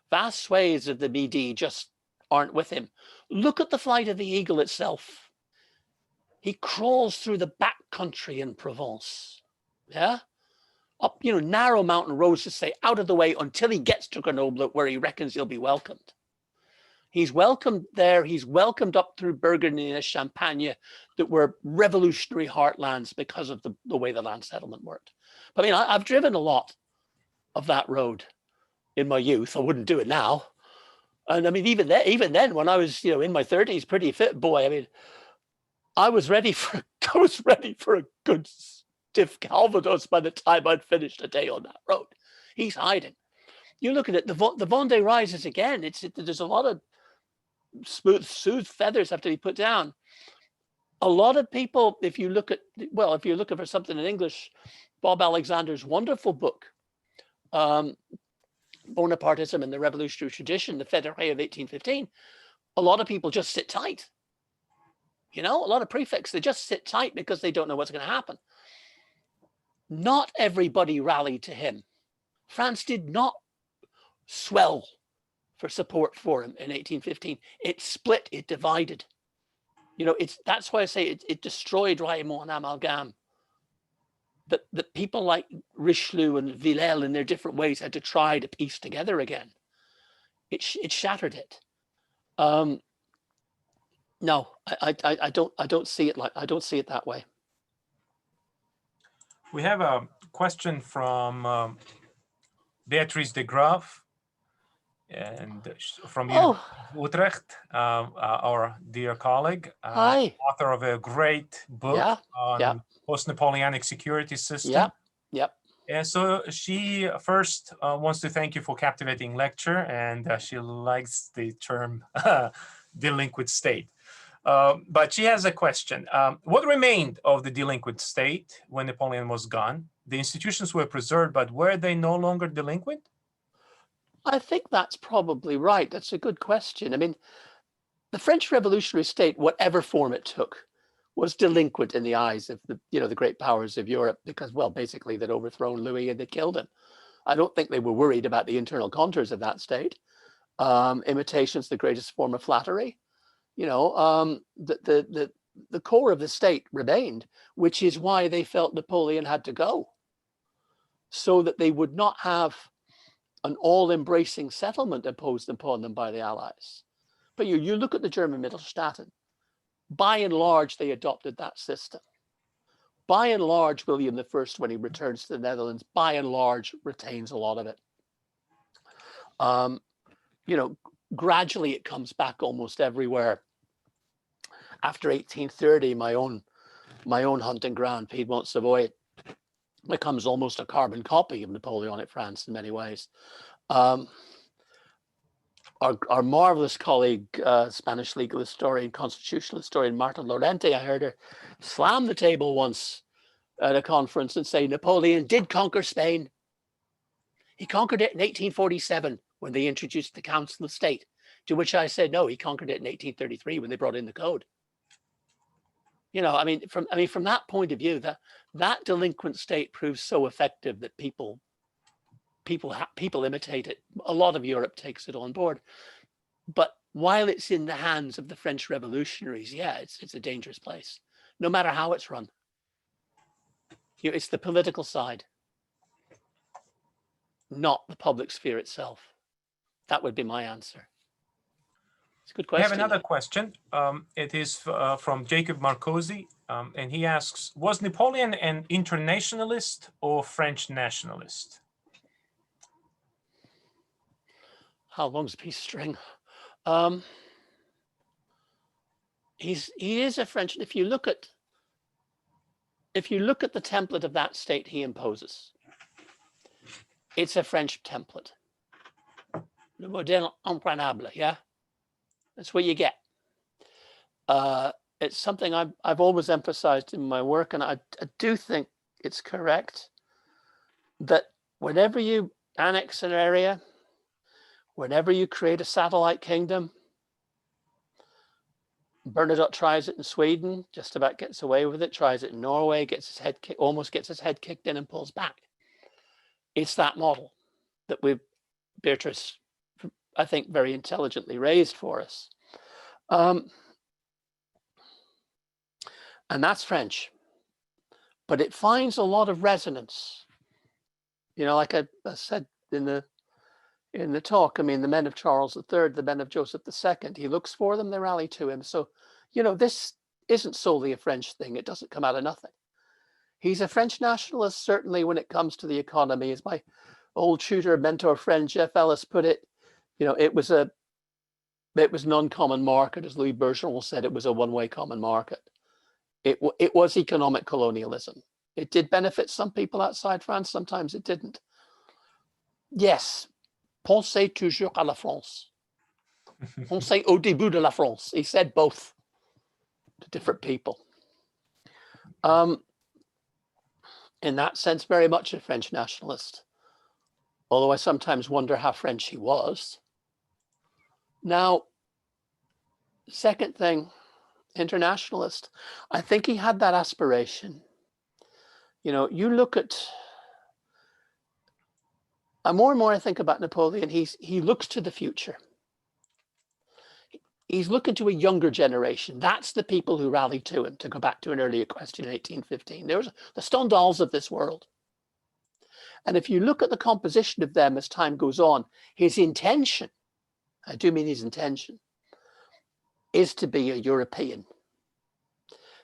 Vast swathes of the Midi just aren't with him. Look at the flight of the eagle itself. He crawls through the back country in Provence. Yeah? Up, narrow mountain roads to say out of the way until he gets to Grenoble where he reckons he'll be welcomed. He's welcomed there. He's welcomed up through Burgundy and Champagne that were revolutionary heartlands because of the way the land settlement worked. But I've driven a lot of that road in my youth. I wouldn't do it now. And even then, when I was, in my 30s, pretty fit boy, I was ready for a good stiff Calvados by the time I'd finished a day on that road. He's hiding. You look at it, the Vendée rises again. There's a lot of smooth feathers have to be put down. A lot of people, if you're looking for something in English, Bob Alexander's wonderful book, Bonapartism and the Revolutionary Tradition, the Fédéré of 1815, a lot of people just sit tight. A lot of prefects, they just sit tight because they don't know what's going to happen. Not everybody rallied to him. France did not swell for support for him in 1815. It split, it divided. That's why I say it destroyed Raymond and Amalgame. That people like Richelieu and Villèle in their different ways had to try to piece together again. It shattered it. No, I don't see it that way. We have a question from Beatrice de Graaf and from Utrecht, our dear colleague, author of a great book on post-Napoleonic security system. Yep. And so she first wants to thank you for captivating lecture, and she likes the term delinquent state. But she has a question. What remained of the delinquent state when Napoleon was gone? The institutions were preserved, but were they no longer delinquent? I think that's probably right. That's a good question. The French revolutionary state, whatever form it took, was delinquent in the eyes of the great powers of Europe because, well, basically they'd overthrown Louis and they killed him. I don't think they were worried about the internal contours of that state. Imitation's the greatest form of flattery. The core of the state remained, which is why they felt Napoleon had to go, so that they would not have an all-embracing settlement imposed upon them by the Allies. But you look at the German Mittelstaaten, by and large, they adopted that system. By and large, William I, when he returns to the Netherlands, by and large, retains a lot of it. Gradually it comes back almost everywhere. After 1830, my own hunting ground, Piedmont Savoy, becomes almost a carbon copy of Napoleonic France in many ways. Our marvelous colleague, Spanish legal historian, constitutional historian, Marta Lorente, I heard her slam the table once at a conference and say, Napoleon did conquer Spain. He conquered it in 1847 when they introduced the Council of State, to which I said, no, he conquered it in 1833 when they brought in the code. From that point of view, that delinquent state proves so effective that people imitate it. A lot of Europe takes it on board. But while it's in the hands of the French revolutionaries, it's a dangerous place, no matter how it's run. It's the political side, not the public sphere itself. That would be my answer. It's a good We have question. another question. It is from Jacob Marcosi, and he asks, was Napoleon an internationalist or French nationalist? How long's a piece of string? He is a French. If you look at the template of that state he imposes, it's a French template. Le modèle imprenable, yeah? That's what you get. It's something I've always emphasized in my work, and I do think it's correct that whenever you annex an area, whenever you create a satellite kingdom, Bernadotte tries it in Sweden, just about gets away with it, tries it in Norway, almost gets his head kicked in and pulls back. It's that model that Beatrice, I think, very intelligently raised for us. And that's French, but it finds a lot of resonance. You know, like I said in the talk, I mean, the men of Charles III, the men of Joseph II, he looks for them, they rally to him. So, you know, this isn't solely a French thing. It doesn't come out of nothing. He's a French nationalist, certainly when it comes to the economy. As my old tutor, mentor, friend, Jeff Ellis put it, you know, it was an uncommon market. As Louis Bergeron said, it was a one-way common market. It was economic colonialism. It did benefit some people outside France. Sometimes it didn't. Yes, pensez toujours à la France. Pensez au début de la France. He said both to different people. In that sense, very much a French nationalist. Although I sometimes wonder how French he was. Now, second thing, internationalist. I think he had that aspiration. You know, you look at, more and more I think about Napoleon, he looks to the future. He's looking to a younger generation. That's the people who rallied to him, to go back to an earlier question in 1815. There's the Stendhals of this world. And if you look at the composition of them as time goes on, his intention, I do mean his intention, is to be a European.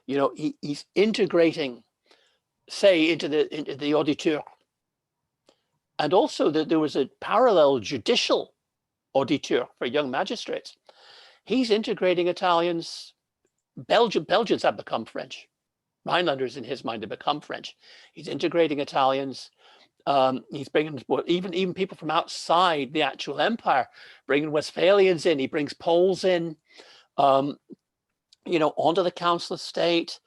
You know, he's integrating, say, into the auditeur. And also that there was a parallel judicial auditeur for young magistrates. He's integrating Italians. Belgians have become French. Rhinelanders, in his mind, have become French. He's integrating Italians. He's bringing even people from outside the actual empire, bringing Westphalians in. He brings Poles in, you know, onto the council estate,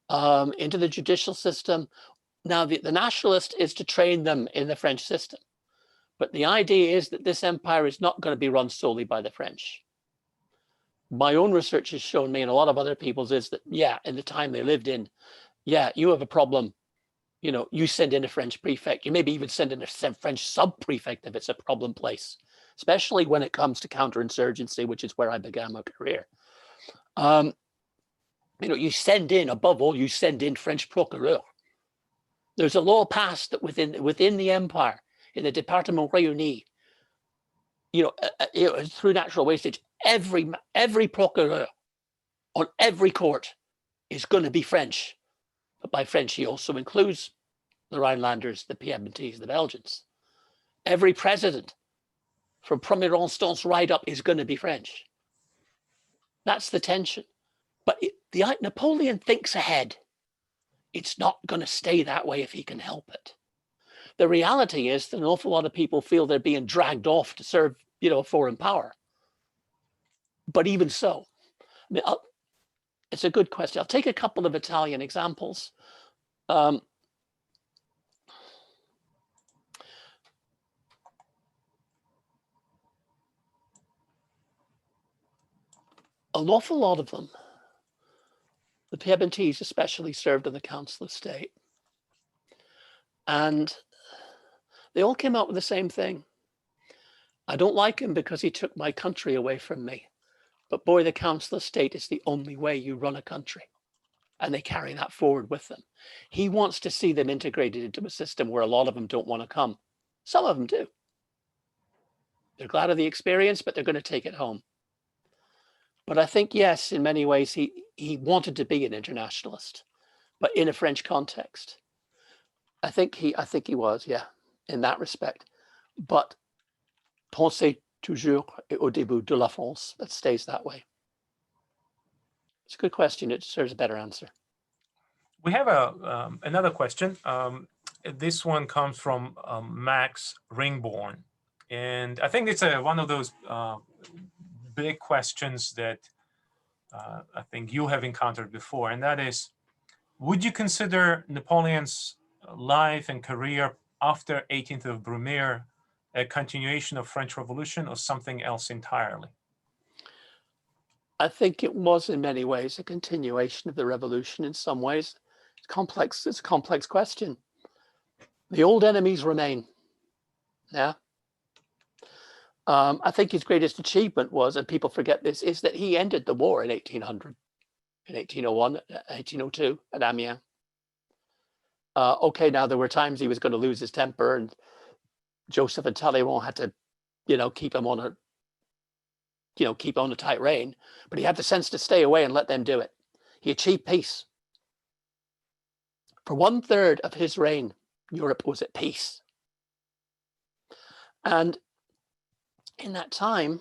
into the judicial system. Now, the nationalist is to train them in the French system. But the idea is that this empire is not going to be run solely by the French. My own research has shown me, and a lot of other people's, is that, yeah, in the time they lived in, yeah, you have a problem. You know, you send in a French prefect. You maybe even send in a French sub-prefect if it's a problem place, especially when it comes to counterinsurgency, which is where I began my career. You know, you send in, above all, you send in French procureur. There's a law passed that within the empire, in the Département Réuni, you know, through natural wastage, every procureur on every court is going to be French. But by French, he also includes the Rhinelanders, the Piedmontese, the Belgians. Every president, from premier instance right up, is going to be French. That's the tension. But Napoleon thinks ahead. It's not going to stay that way if he can help it. The reality is that an awful lot of people feel they're being dragged off to serve, you know, foreign power. But even so, I mean, it's a good question. I'll take a couple of Italian examples. An awful lot of them, the Piedmontese especially, served in the Council of State. And they all came out with the same thing. I don't like him because he took my country away from me. But boy, the Council of State is the only way you run a country. And they carry that forward with them. He wants to see them integrated into a system where a lot of them don't want to come. Some of them do. They're glad of the experience, but they're going to take it home. But I think, yes, in many ways, he wanted to be an internationalist, but in a French context. I think he was, yeah, in that respect. But pensez toujours au début de la France. That stays that way. It's a good question. It deserves a better answer. We have another question. This one comes from Max Ringborn. And I think it's one of those big questions that I think you have encountered before. And that is, would you consider Napoleon's life and career after 18th of Brumaire a continuation of French Revolution or something else entirely? I think it was in many ways a continuation of the revolution in some ways. It's complex. It's a complex question. The old enemies remain. Yeah. I think his greatest achievement was, and people forget this, is that he ended the war in 1800, in 1801, 1802 at Amiens. Okay, now there were times he was going to lose his temper, and Joseph and Talleyrand had to, keep him on a tight rein, but he had the sense to stay away and let them do it. He achieved peace. For 1/3 of his reign, Europe was at peace. And in that time,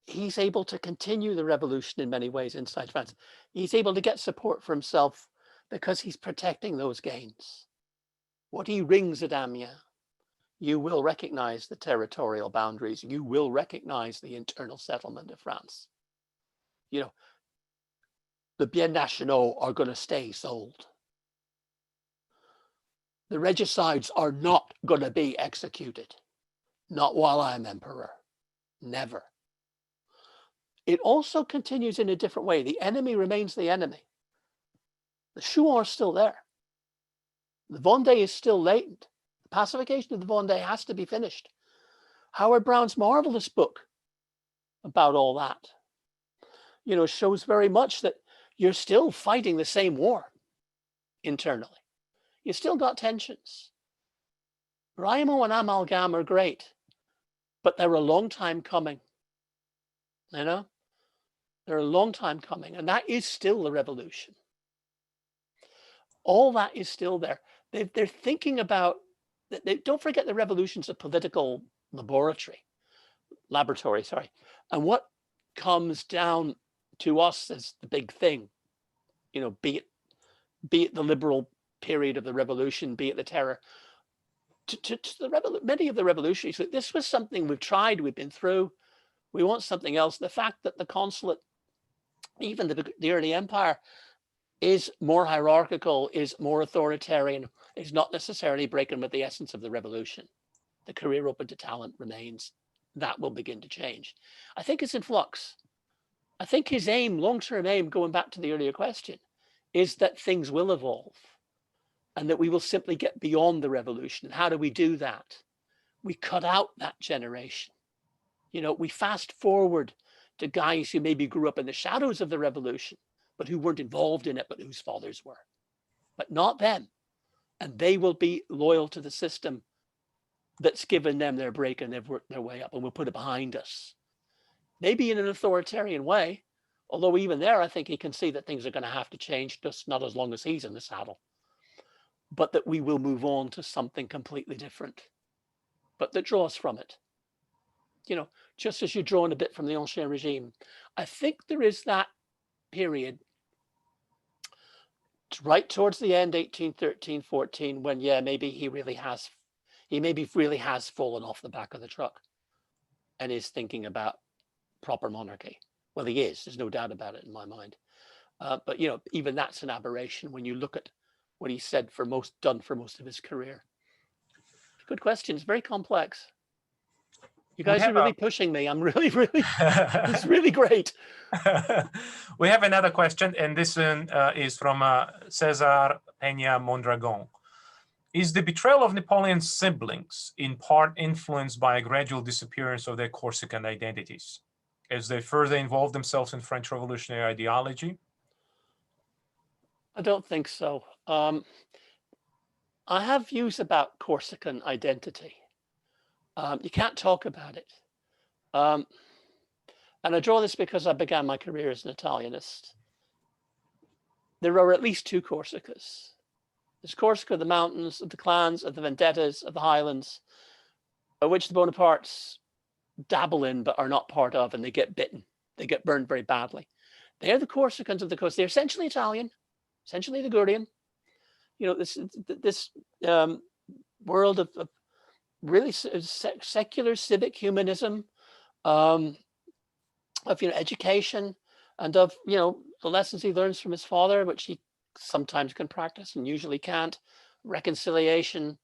he's able to continue the revolution in many ways inside France. He's able to get support for himself because he's protecting those gains. What he rings at Amiens, you will recognize the territorial boundaries. You will recognize the internal settlement of France. The biens nationaux are going to stay sold. The regicides are not going to be executed. Not while I'm emperor. Never. It also continues in a different way. The enemy remains the enemy. The Chouans are still there. The Vendée is still latent. The pacification of the Vendée has to be finished. Howard Brown's marvelous book about all that, shows very much that you're still fighting the same war internally. You still got tensions. Raimond and Amalgam are great, but they're a long time coming. They're a long time coming, and that is still the revolution. All that is still there. They're thinking about, don't forget the revolution's a political laboratory, and what comes down to us as the big thing, be it the liberal period of the revolution, be it the terror, to many of the revolutionaries, that this was something we've tried, we've been through, we want something else. The fact that the consulate, even the early empire, is more hierarchical, is more authoritarian, is not necessarily breaking with the essence of the revolution. The career open to talent remains. That will begin to change. I think it's in flux. I think his aim, long-term aim, going back to the earlier question, is that things will evolve and that we will simply get beyond the revolution. And how do we do that? We cut out that generation. We fast forward to guys who maybe grew up in the shadows of the revolution, but who weren't involved in it, but whose fathers were. But not them. And they will be loyal to the system that's given them their break, and they've worked their way up, and we'll put it behind us. Maybe in an authoritarian way, although even there, I think he can see that things are going to have to change, just not as long as he's in the saddle. But that we will move on to something completely different, but that draws from it. Just as you're drawing a bit from the Ancien Regime. I think there is that period right towards the end, 1813, 14, when, maybe he really has fallen off the back of the truck and is thinking about proper monarchy. Well, he is, there's no doubt about it in my mind. But, even that's an aberration when you look at what he said done for most of his career. Good question. It's very complex. You guys are really pushing me. I'm really, it's really great. We have another question, and this one is from Cesar Peña Mondragon. Is the betrayal of Napoleon's siblings in part influenced by a gradual disappearance of their Corsican identities as they further involve themselves in French revolutionary ideology? I don't think so. I have views about Corsican identity. You can't talk about it. And I draw this because I began my career as an Italianist. There are at least two Corsicas. There's Corsica, the mountains, of the clans, of the vendettas, of the highlands, of which the Bonapartes dabble in but are not part of, and they get bitten. They get burned very badly. They're the Corsicans of the coast. They're essentially Italian, essentially Ligurian. You know, this world of really secular civic humanism, of education, and of the lessons he learns from his father, which he sometimes can practice and usually can't. Reconciliation.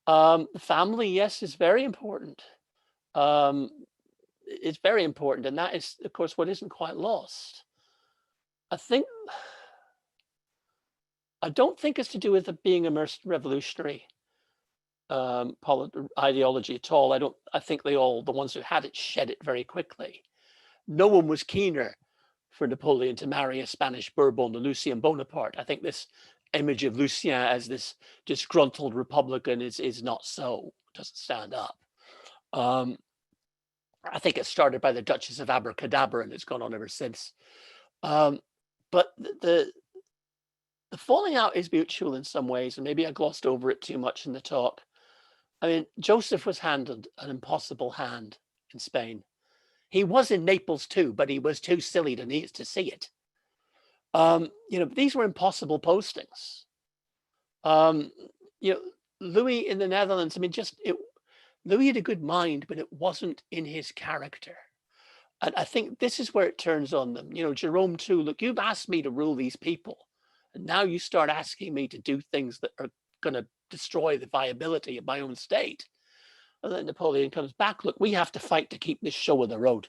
The family, yes, is very important. It's very important, and that is, of course, what isn't quite lost. I don't think it's to do with it being immersed in revolutionary ideology at all. I think the ones who had it shed it very quickly. No one was keener for Napoleon to marry a Spanish Bourbon than Lucien Bonaparte. I think this image of Lucien as this disgruntled Republican is not so, doesn't stand up. I think it started by the Duchess of Abracadabra and it's gone on ever since. But the falling out is mutual in some ways, and maybe I glossed over it too much in the talk. I mean, Joseph was handed an impossible hand in Spain. He was in Naples too, but he was too silly to see it. These were impossible postings. Louis in the Netherlands, I mean, Louis had a good mind, but it wasn't in his character. And I think this is where it turns on them. Jerome too, look, you've asked me to rule these people. And now you start asking me to do things that are going to destroy the viability of my own state. And then Napoleon comes back, look, we have to fight to keep this show on the road.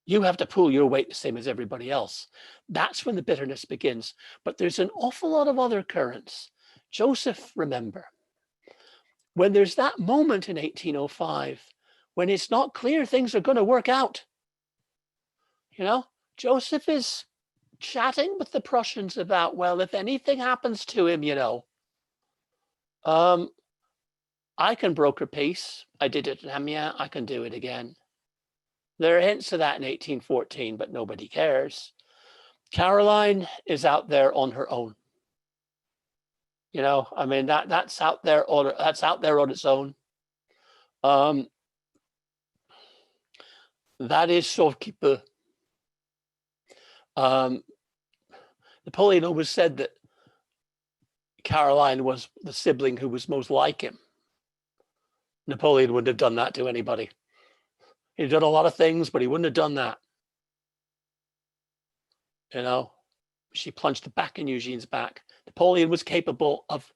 You have to pull your weight the same as everybody else. That's when the bitterness begins. But there's an awful lot of other currents. Joseph, remember, when there's that moment in 1805, when it's not clear things are going to work out, Joseph is chatting with the Prussians about, well, if anything happens to him, I can broker peace. I did it in Amiens. I can do it again. There are hints of that in 1814, but nobody cares. Caroline is out there on her own. That's out there on its own. That is sauve qui peut. Napoleon always said that Caroline was the sibling who was most like him. Napoleon wouldn't have done that to anybody. He'd done a lot of things, but he wouldn't have done that. She plunged it back in Eugene's back. Napoleon was capable of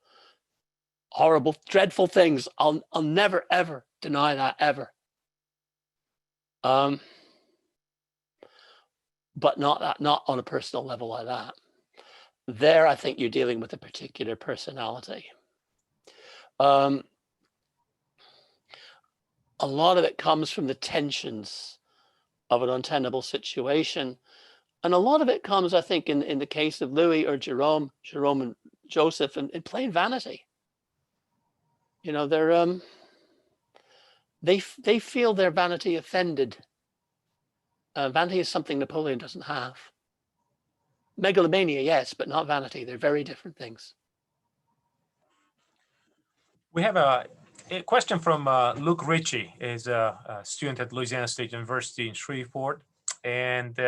horrible, dreadful things. I'll never, ever deny that, ever. But not on a personal level like that. There, I think you're dealing with a particular personality. A lot of it comes from the tensions of an untenable situation. And a lot of it comes, I think, in the case of Louis or Jerome and Joseph, in plain vanity. They feel their vanity offended. Vanity is something Napoleon doesn't have. Megalomania, yes, but not vanity. They're very different things. We have a question from Luke Ritchie, is a student at Louisiana State University in Shreveport. And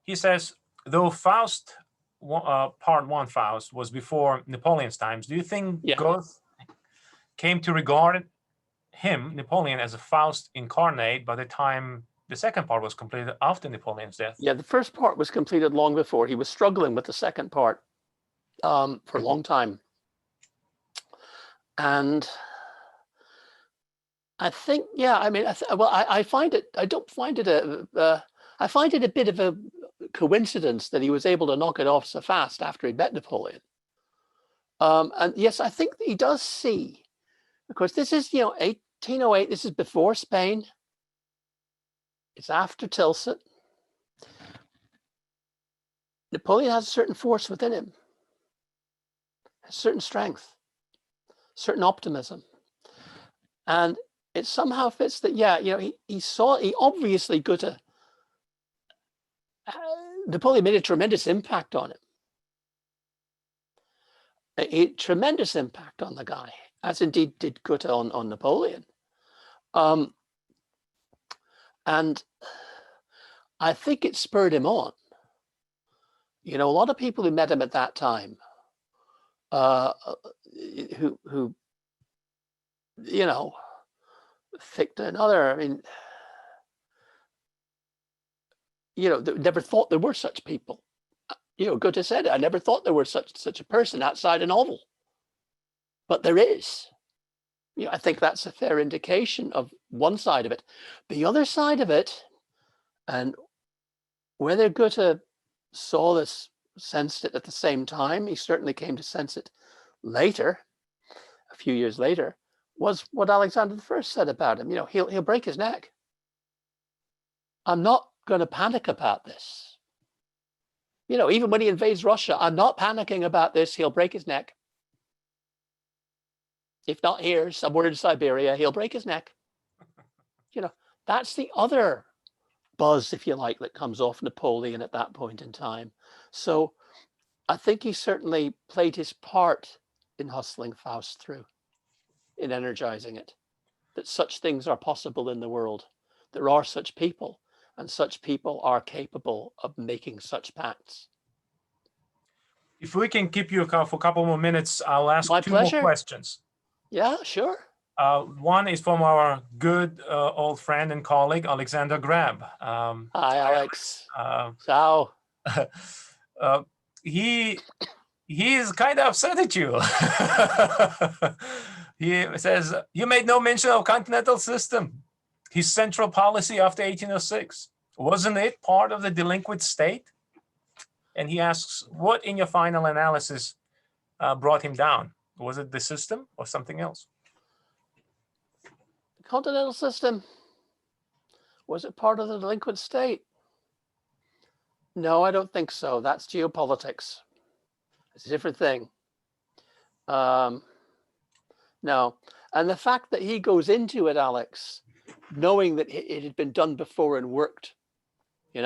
he says, though Faust, part one Faust, was before Napoleon's times, do you think Goethe came to regard him, Napoleon, as a Faust incarnate by the time the second part was completed after Napoleon's death? Yeah, the first part was completed long before. He was struggling with the second part for a long time. And I think, I find it a bit of a coincidence that he was able to knock it off so fast after he met Napoleon. And yes, I think he does see, of course, this is, 1808, this is before Spain. It's after Tilsit. Napoleon has a certain force within him, a certain strength, certain optimism. And it somehow fits that, yeah, he obviously Goethe, Napoleon made a tremendous impact on him. A tremendous impact on the guy, as indeed did Goethe on Napoleon. And I think it spurred him on. A lot of people who met him at that time, who Fichte and other, I mean, never thought there were such people. Goethe said it, I never thought there was such a person outside a novel. But there is. I think that's a fair indication of one side of it. The other side of it, and whether Goethe saw this, sensed it at the same time, he certainly came to sense it later, a few years later, was what Alexander I said about him. He'll break his neck. I'm not going to panic about this. Even when he invades Russia, I'm not panicking about this. He'll break his neck. If not here, somewhere in Siberia, he'll break his neck. That's the other buzz, if you like, that comes off Napoleon at that point in time. So I think he certainly played his part in hustling Faust through, in energizing it, that such things are possible in the world. There are such people, and such people are capable of making such pacts. If we can keep you for a couple more minutes, I'll ask My two pleasure. more questions. Yeah, sure. One is from our good old friend and colleague, Alexander Grab. Hi, Alex. Ciao. He is kind of upset at you. He says, you made no mention of continental system, his central policy after 1806. Wasn't it part of the delinquent state? And he asks, what in your final analysis brought him down? Was it the system or something else? The continental system, was it part of the delinquent state? No, I don't think so. That's geopolitics. It's a different thing. No. And the fact that he goes into it, Alex, knowing that it had been done before and worked, in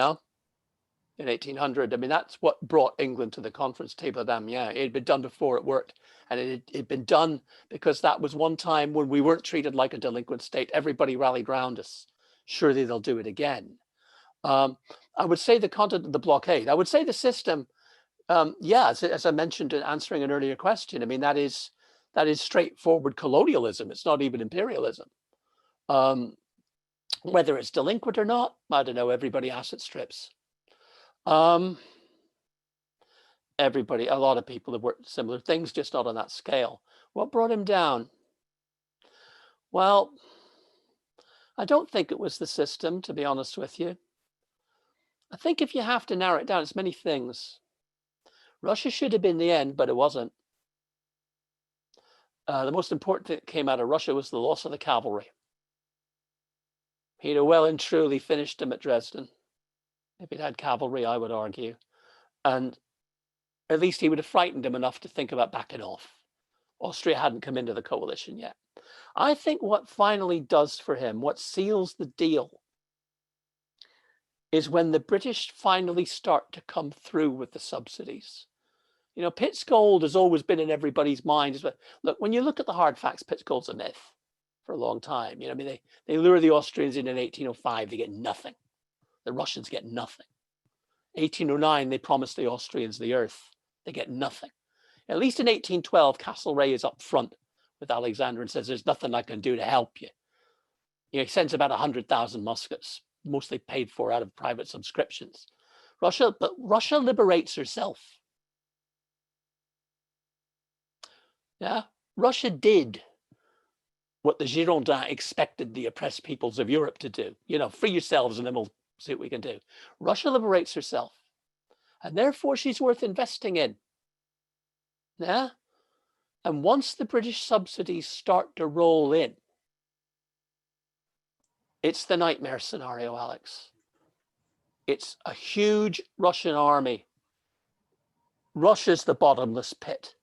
1800. I mean, that's what brought England to the conference table at Amiens. It had been done before, it worked. And it had been done because that was one time when we weren't treated like a delinquent state. Everybody rallied around us. Surely they'll do it again. I would say the content of the blockade. I would say the system, as I mentioned in answering an earlier question, I mean, that is straightforward colonialism. It's not even imperialism. Whether it's delinquent or not, I don't know. Everybody asset strips. Everybody, a lot of people have worked similar things, just not on that scale. What brought him down? Well, I don't think it was the system, to be honest with you. I think if you have to narrow it down, it's many things. Russia should have been the end, but it wasn't. The most important thing that came out of Russia was the loss of the cavalry. He'd have well and truly finished him at Dresden. If he'd had cavalry, I would argue. And at least he would have frightened him enough to think about backing off. Austria hadn't come into the coalition yet. I think what finally does for him, what seals the deal, is when the British finally start to come through with the subsidies. Pitt's Gold has always been in everybody's mind. Look, when you look at the hard facts, Pitt's Gold's a myth for a long time. I mean, they lure the Austrians in 1805, they get nothing. The Russians get nothing. 1809, they promise the Austrians the earth. They get nothing. At least in 1812, Castlereagh is up front with Alexander and says, there's nothing I can do to help you. He sends about 100,000 muskets, mostly paid for out of private subscriptions. But Russia liberates herself. Yeah, Russia did what the Girondins expected the oppressed peoples of Europe to do. Free yourselves and then we'll see what we can do. Russia liberates herself, and therefore she's worth investing in. Yeah, and once the British subsidies start to roll in, it's the nightmare scenario, Alex. It's a huge Russian army. Russia's the bottomless pit.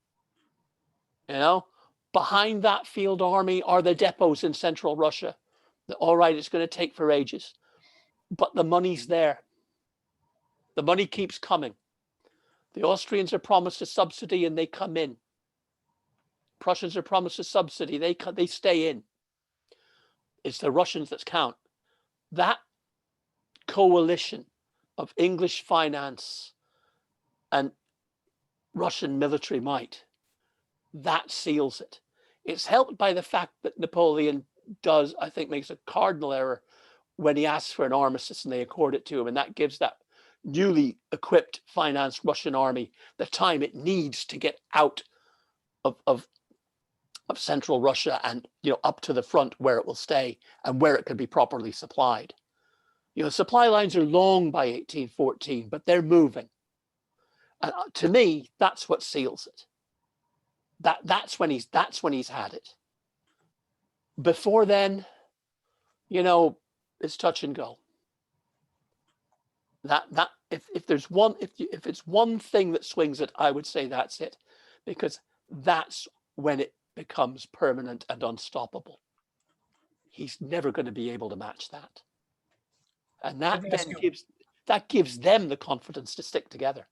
Behind that field army are the depots in central Russia. All right, it's going to take for ages, but the money's there. The money keeps coming. The Austrians are promised a subsidy and they come in. Prussians are promised a subsidy, they stay in. It's the Russians that count. That coalition of English finance and Russian military might, that seals it. It's helped by the fact that Napoleon does, I think, makes a cardinal error when he asks for an armistice and they accord it to him. And that gives that newly equipped, financed Russian army the time it needs to get out of central Russia and, you know, up to the front where it will stay and where it can be properly supplied. You know, supply lines are long by 1814, but they're moving. And to me, that's what seals it. That's when he's had it. Before then, you know, it's touch and go. If it's one thing that swings it, I would say that's it, because that's when it becomes permanent and unstoppable. He's never going to be able to match that. And that then gives them the confidence to stick together.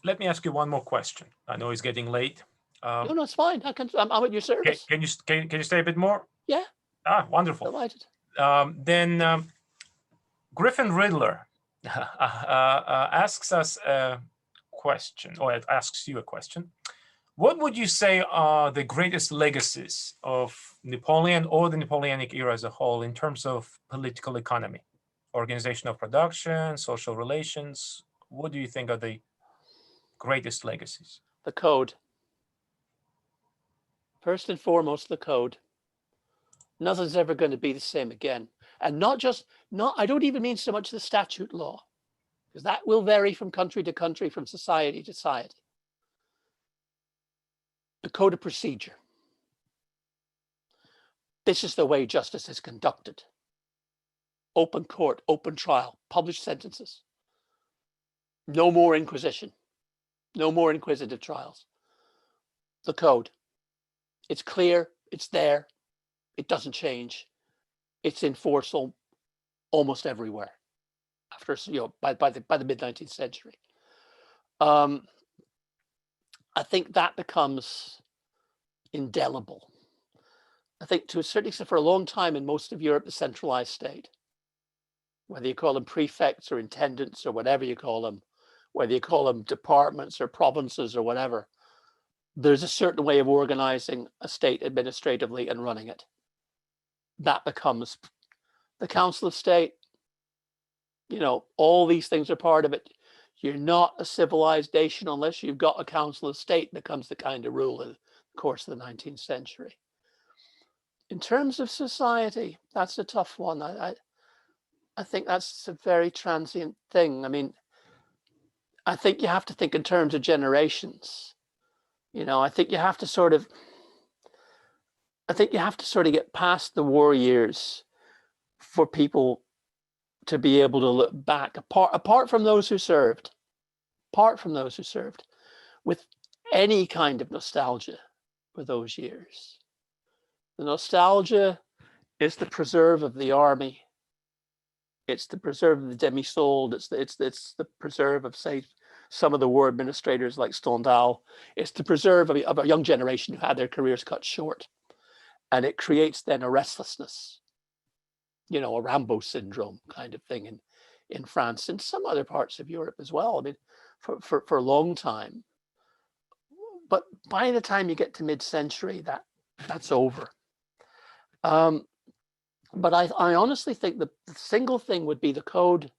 Let me ask you one more question. I know it's getting late. No, it's fine. I'm at your service. Can you stay a bit more? Yeah. Wonderful. Delighted. Then Griffin Riddler asks us a question, or it asks you a question. What would you say are the greatest legacies of Napoleon or the Napoleonic era as a whole in terms of political economy, organization of production, social relations? What do you think are the greatest legacies? The code. First and foremost, the code. Nothing's ever going to be the same again. And I don't even mean so much the statute law, because that will vary from country to country, from society to society. The code of procedure. This is the way justice is conducted. Open court, open trial, published sentences. No more inquisition. No more inquisitive trials. The code. It's clear, it's there, it doesn't change. It's in force almost everywhere after, you know, by the mid-19th century. I think that becomes indelible. I think to a certain extent, for a long time in most of Europe, the centralized state, whether you call them prefects or intendants or whatever you call them, whether you call them departments or provinces or whatever, there's a certain way of organizing a state administratively and running it. That becomes the Council of State. You know, all these things are part of it. You're not a civilized nation unless you've got a Council of State. Becomes the kind of rule in the course of the 19th century. In terms of society, that's a tough one. I think that's a very transient thing. I mean, I think you have to think in terms of generations. You know, I think you have to sort of get past the war years for people to be able to look back, apart from those who served, with any kind of nostalgia for those years. The nostalgia is the preserve of the army. It's the preserve of the demi-sold. It's the preserve of, say, some of the war administrators like Stendhal. It's the preserve of a young generation who had their careers cut short. And it creates then a restlessness, you know, a Rambo syndrome kind of thing in France and some other parts of Europe as well. I mean, for a long time. But by the time you get to mid-century, that's over. But I honestly think the single thing would be the code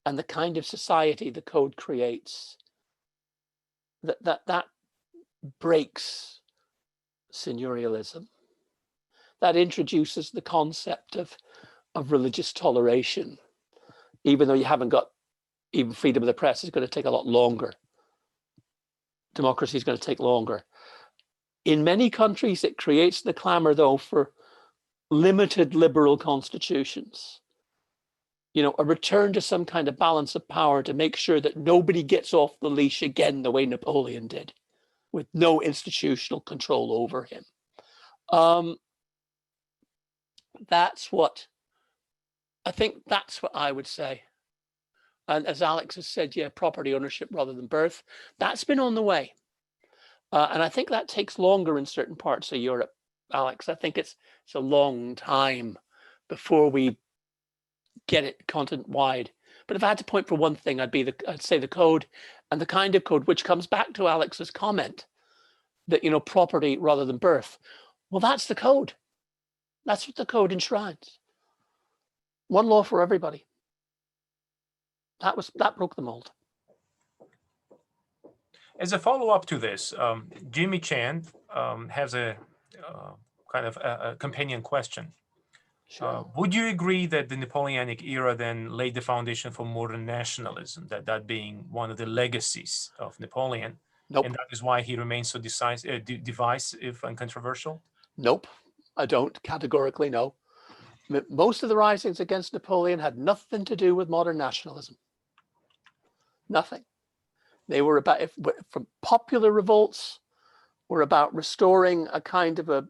and the kind of society the code creates. That breaks seigneurialism. That introduces the concept of religious toleration, even though you haven't got even freedom of the press. Is going to take a lot longer. Democracy is going to take longer. In many countries, it creates the clamor, though, for limited liberal constitutions. You know, a return to some kind of balance of power to make sure that nobody gets off the leash again the way Napoleon did. with no institutional control over him. That's what I would say. And as Alex has said, yeah, property ownership rather than birth, that's been on the way. And I think that takes longer in certain parts of Europe, Alex. I think it's a long time before we get it continent-wide. But if I had to point for one thing, I'd say the code, and the kind of code which comes back to Alex's comment that, you know, property rather than birth. Well, that's the code. That's what the code enshrines. One law for everybody. That broke the mold. As a follow-up to this, Jimmy Chan has a kind of a companion question. Sure. Would you agree that the Napoleonic era then laid the foundation for modern nationalism, that being one of the legacies of Napoleon? Nope. And that is why he remains so divisive and controversial? Nope, I don't. Categorically, no. Most of the risings against Napoleon had nothing to do with modern nationalism. Nothing. They were about, from popular revolts, were about restoring a kind of an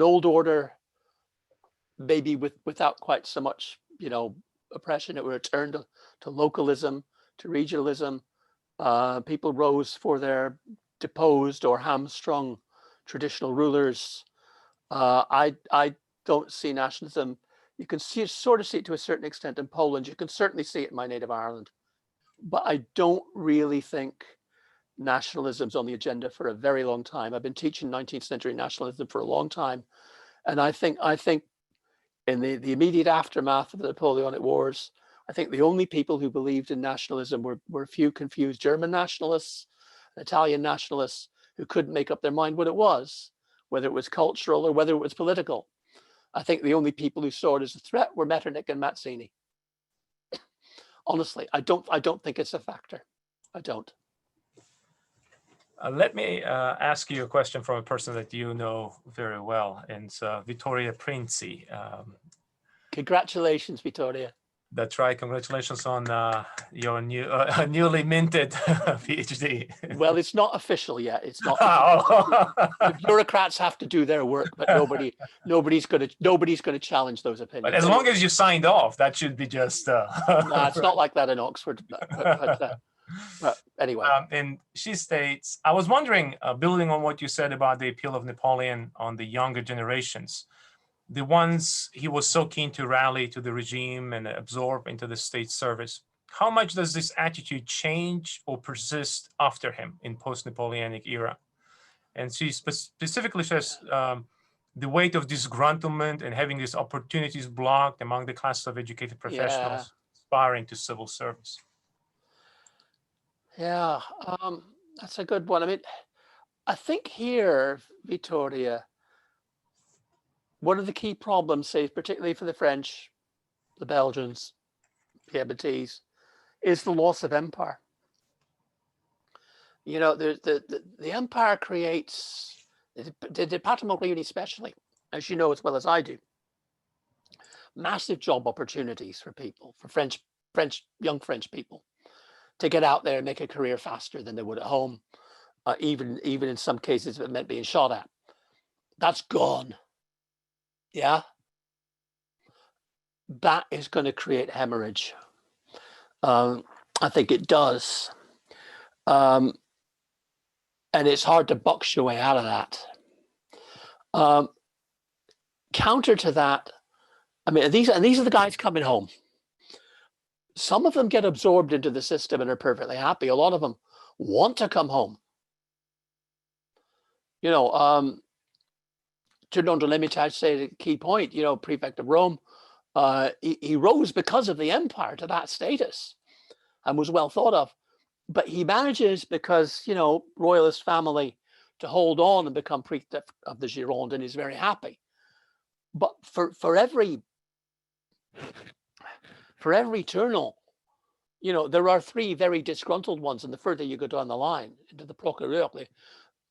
old order, maybe without quite so much, you know, oppression. It would return to localism, to regionalism. People rose for their deposed or hamstrung traditional rulers. I don't see nationalism. You can sort of see it to a certain extent in Poland. You can certainly see it in my native Ireland. But I don't really think nationalism's on the agenda for a very long time. I've been teaching 19th century nationalism for a long time. And I think in the immediate aftermath of the Napoleonic Wars, I think the only people who believed in nationalism were a few confused German nationalists, Italian nationalists, who couldn't make up their mind what it was, whether it was cultural or whether it was political. I think the only people who saw it as a threat were Metternich and Mazzini. Honestly, I don't think it's a factor. I don't. Let me ask you a question from a person that you know very well, and it's Vittoria Princi. Congratulations, Vittoria. That's right. Congratulations on your newly minted PhD. Well, it's not official yet. It's not. Oh. The bureaucrats have to do their work, but nobody's going to challenge those opinions. But as long as you signed off, that should be just. Nah, it's not like that in Oxford. But anyway. And she states, I was wondering, building on what you said about the appeal of Napoleon on the younger generations, the ones he was so keen to rally to the regime and absorb into the state service, how much does this attitude change or persist after him in post-Napoleonic era? And she specifically says the weight of disgruntlement and having these opportunities blocked among the classes of educated professionals aspiring to civil service. Yeah, that's a good one. I mean, I think here, Vittoria, one of the key problems, say, particularly for the French, the Belgians, Piedmontese, is the loss of empire. You know, the empire creates, the Departement Réuni especially, as you know as well as I do, massive job opportunities for people, for young French people, to get out there and make a career faster than they would at home, even in some cases if it meant being shot at. That's gone. Yeah, that is going to create hemorrhage. I think it does. And it's hard to box your way out of that. Counter to that, I mean, these are the guys coming home. Some of them get absorbed into the system and are perfectly happy. A lot of them want to come home. You know, Giordano L'Hermitage say the key point, you know, prefect of Rome, he rose because of the empire to that status and was well thought of. But he manages, because, you know, royalist family, to hold on and become prefect of the Gironde, and he's very happy. But for every journal, you know, there are 3 very disgruntled ones, and the further you go down the line into the procureur,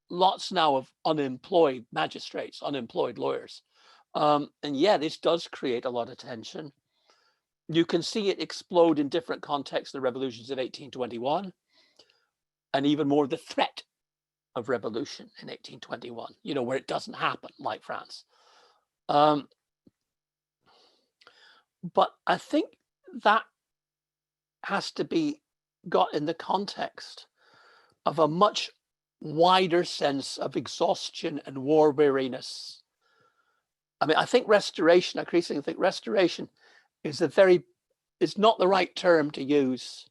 lots now of unemployed magistrates, unemployed lawyers. And yeah, this does create a lot of tension. You can see it explode in different contexts, the revolutions of 1821, and even more the threat of revolution in 1821, you know, where it doesn't happen like France. But I think that has to be got in the context of a much wider sense of exhaustion and war weariness. I mean, I think restoration, I increasingly think restoration is not the right term to use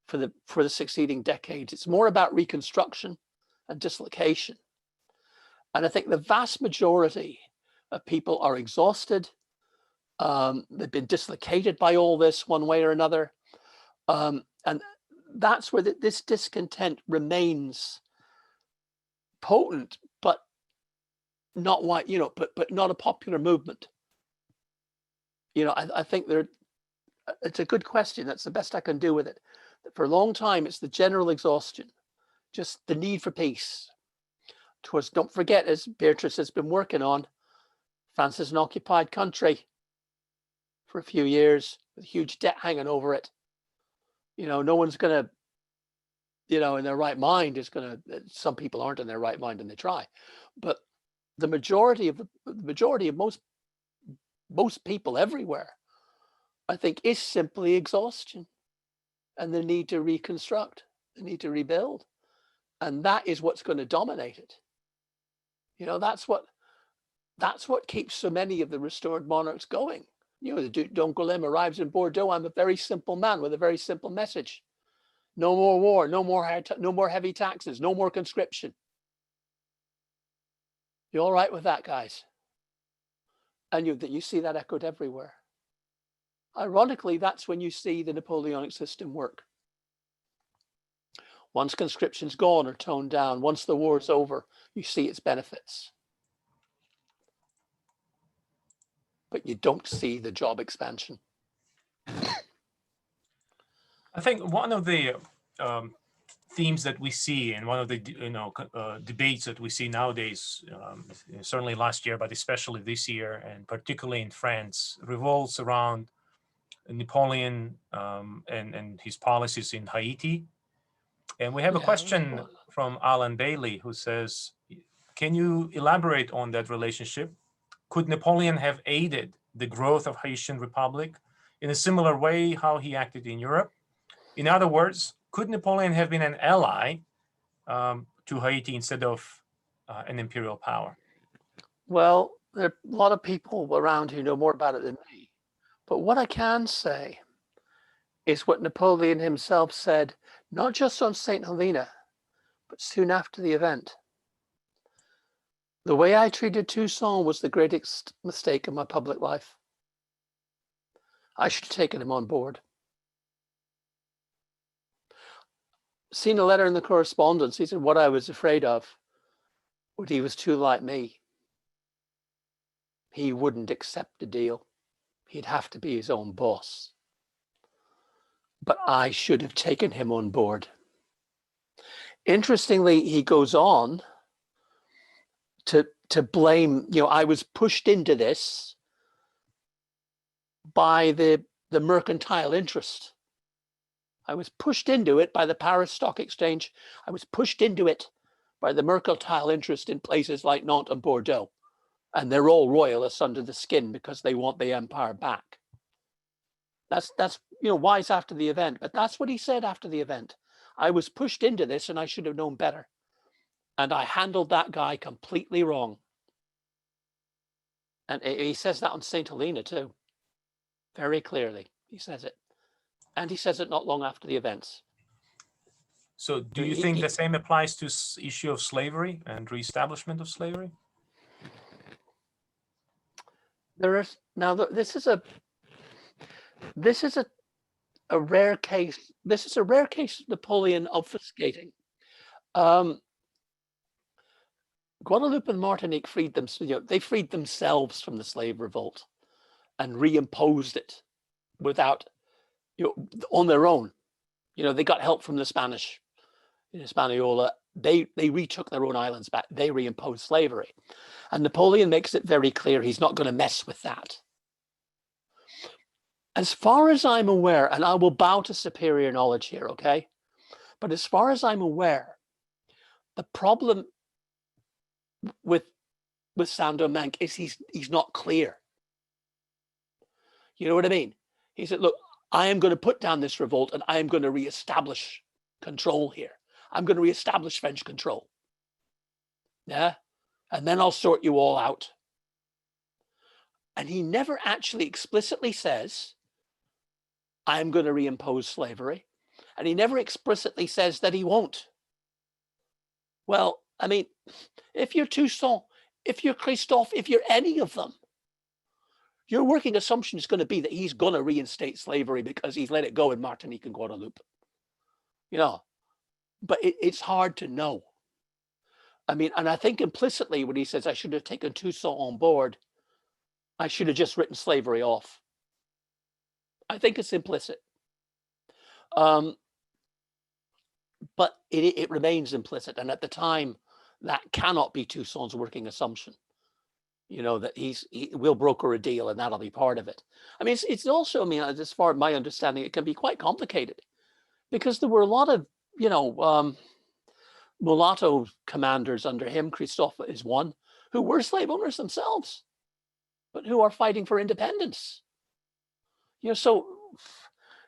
for the succeeding decades. It's more about reconstruction and dislocation. And I think the vast majority of people are exhausted. They've been dislocated by all this one way or another. And that's where this discontent remains potent, but not wide, you know, but not a popular movement. You know, I think it's a good question. That's the best I can do with it. For a long time, it's the general exhaustion, just the need for peace. Of course, don't forget, as Beatrice has been working on, France is an occupied country for a few years with huge debt hanging over it. You know, no one's going to, you know, in their right mind is going to, some people aren't in their right mind and they try. But the majority of most people everywhere, I think, is simply exhaustion and the need to reconstruct, the need to rebuild. And that is what's going to dominate it. You know, that's what keeps so many of the restored monarchs going. You know, the Duc d'Angoulême arrives in Bordeaux. I'm a very simple man with a very simple message. No more war, no more heavy taxes, no more conscription. You all right with that, guys? And you see that echoed everywhere. Ironically, that's when you see the Napoleonic system work. Once conscription's gone or toned down, once the war's over, you see its benefits. But you don't see the job expansion. I think one of the themes that we see in one of the debates that we see nowadays, certainly last year, but especially this year, and particularly in France, revolves around Napoleon and his policies in Haiti. And we have a question from Alan Bailey, who says, can you elaborate on that relationship? Could Napoleon have aided the growth of Haitian Republic in a similar way how he acted in Europe? In other words, could Napoleon have been an ally to Haiti instead of an imperial power? Well, there are a lot of people around who know more about it than me. But what I can say is what Napoleon himself said, not just on St. Helena, but soon after the event. The way I treated Toussaint was the greatest mistake of my public life. I should have taken him on board. Seen a letter in the correspondence. He said what I was afraid of, what he was too like me. He wouldn't accept a deal. He'd have to be his own boss. But I should have taken him on board. Interestingly, he goes on to blame, you know, I was pushed into this by the mercantile interest. I was pushed into it by the Paris Stock Exchange. I was pushed into it by the mercantile interest in places like Nantes and Bordeaux. And they're all royalists under the skin because they want the empire back. That's you know, wise after the event, but that's what he said after the event. I was pushed into this and I should have known better. And I handled that guy completely wrong. And he says that on St. Helena too. Very clearly, he says it. And he says it not long after the events. So do you think the same applies to the issue of slavery and reestablishment of slavery? There is now. This is a rare case. This is a rare case of Napoleon obfuscating. Guadeloupe and Martinique freed them. You know, they freed themselves from the slave revolt and reimposed it without, you know, on their own. You know, they got help from the Spanish in Hispaniola. They retook their own islands back. They reimposed slavery. And Napoleon makes it very clear he's not going to mess with that. As far as I'm aware, and I will bow to superior knowledge here, okay? But as far as I'm aware, The problem with Sando Menk is he's not clear. You know what I mean? He said, look, I am going to put down this revolt and I am going to reestablish control here. I'm going to reestablish French control. Yeah. And then I'll sort you all out. And he never actually explicitly says, I'm going to reimpose slavery. And he never explicitly says that he won't. Well, I mean, if you're Toussaint, if you're Christophe, if you're any of them, your working assumption is going to be that he's going to reinstate slavery because he's let it go in Martinique and Guadeloupe. You know, but it's hard to know. I mean, and I think implicitly when he says, I should have taken Toussaint on board, I should have just written slavery off. I think it's implicit. But it remains implicit. And at the time, that cannot be Toussaint's working assumption. You know, that he will broker a deal and that'll be part of it. I mean, it's also, I mean, as far as my understanding, it can be quite complicated because there were a lot of, you know, mulatto commanders under him. Christophe is one, who were slave owners themselves, but who are fighting for independence. You know, so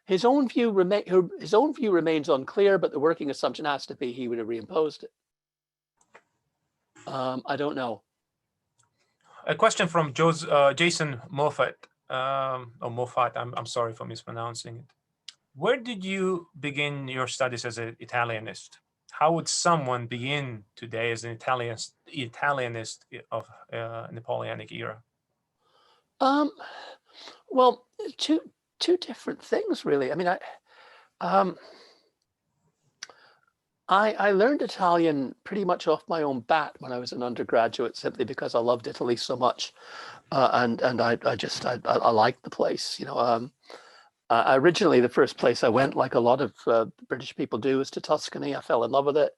his own view remains unclear, but the working assumption has to be he would have reimposed it. I don't know. A question from Jason Moffat, or Moffat, I'm sorry for mispronouncing it. Where did you begin your studies as an Italianist? How would someone begin today as an Italianist of Napoleonic era? Well, two different things, really. I mean, I learned Italian pretty much off my own bat when I was an undergraduate, simply because I loved Italy so much, and I liked the place. You know, originally the first place I went, like a lot of British people do, was to Tuscany. I fell in love with it.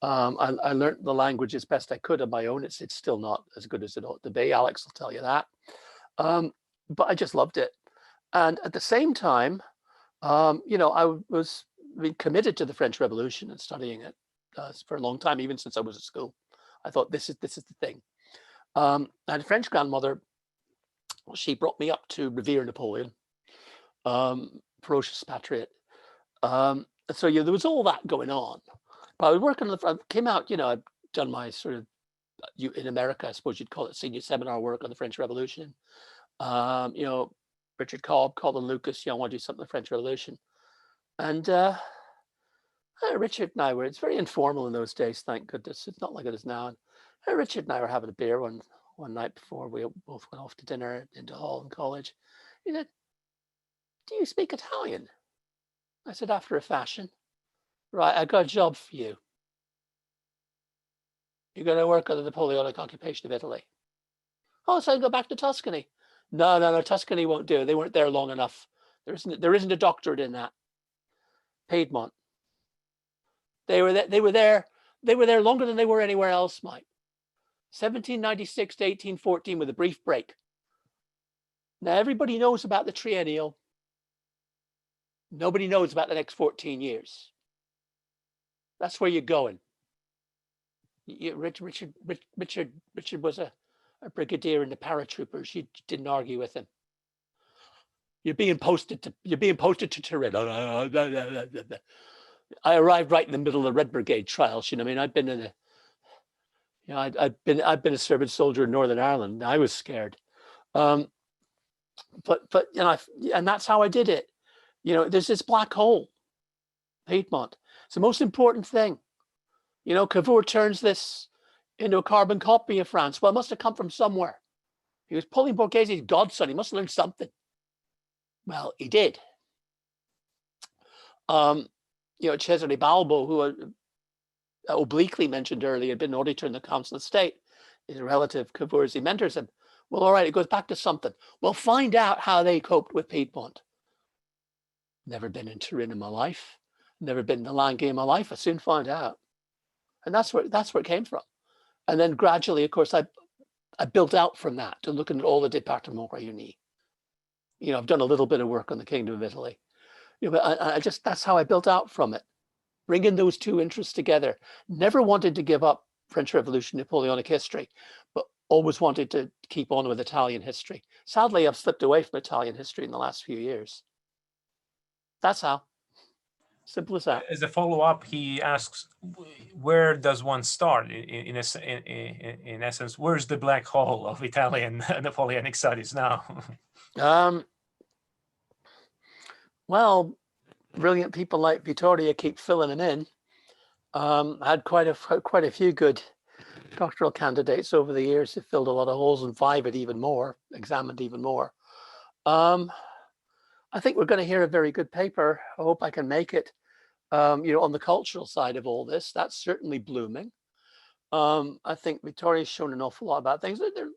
I learned the language as best I could on my own. It's still not as good as it ought to be. Alex will tell you that. But I just loved it, and at the same time, you know, I was committed to the French Revolution and studying it for a long time, even since I was at school. I thought this is the thing. I had a French grandmother. She brought me up to revere Napoleon, ferocious patriot. So yeah, there was all that going on. But I was working on I came out, you know, I'd done my sort of, in America, I suppose you'd call it senior seminar work on the French Revolution. You know, Richard Cobb, Colin Lucas, you know, I want to do something on the French Revolution. And Richard and I were, it's very informal in those days, thank goodness. It's not like it is now. And Richard and I were having a beer one night before we both went off to dinner into Hall in college. He said, do you speak Italian? I said, after a fashion. Right, I got a job for you. You're going to work on the Napoleonic occupation of Italy. Oh, so I go back to Tuscany. No, Tuscany won't do. They weren't there long enough. There isn't a doctorate in that. Piedmont. They were there longer than they were anywhere else, Mike. 1796 to 1814 with a brief break. Now everybody knows about the triennial. Nobody knows about the next 14 years. That's where you're going. Richard was a brigadier in the paratroopers. You didn't argue with him. You're being posted to Turin. I arrived right in the middle of the Red Brigade trials. You know, I mean, I've been in I've been a servant soldier in Northern Ireland. I was scared, but you know, and that's how I did it. You know, there's this black hole, Piedmont. It's the most important thing. You know, Cavour turns this into a carbon copy of France. Well, it must have come from somewhere. He was pulling Borghese's godson. He must have learned something. Well, he did. You know, Cesare Balbo, who obliquely mentioned earlier, had been an auditor in the Council of State, is a relative Cavour's. He mentors him. Well, all right, it goes back to something. Well, find out how they coped with Piedmont. Never been in Turin in my life. Never been in the Langhe in my life. I soon find out. And that's where it came from. And then gradually, of course, I built out from that to looking at all the Départements Réunis. You know, I've done a little bit of work on the Kingdom of Italy. You know, but that's how I built out from it. bringing those two interests together. Never wanted to give up French Revolution, Napoleonic history, but always wanted to keep on with Italian history. Sadly, I've slipped away from Italian history in the last few years. That's how. Simple as that. As a follow-up, he asks, where does one start? In essence, where's the black hole of Italian Napoleonic studies now? Well, brilliant people like Vittoria keep filling them in. I had quite a few good doctoral candidates over the years who filled a lot of holes and it even more, examined even more. I think we're going to hear a very good paper. I hope I can make it. On the cultural side of all this, that's certainly blooming. I think Vittoria's shown an awful lot about things. There are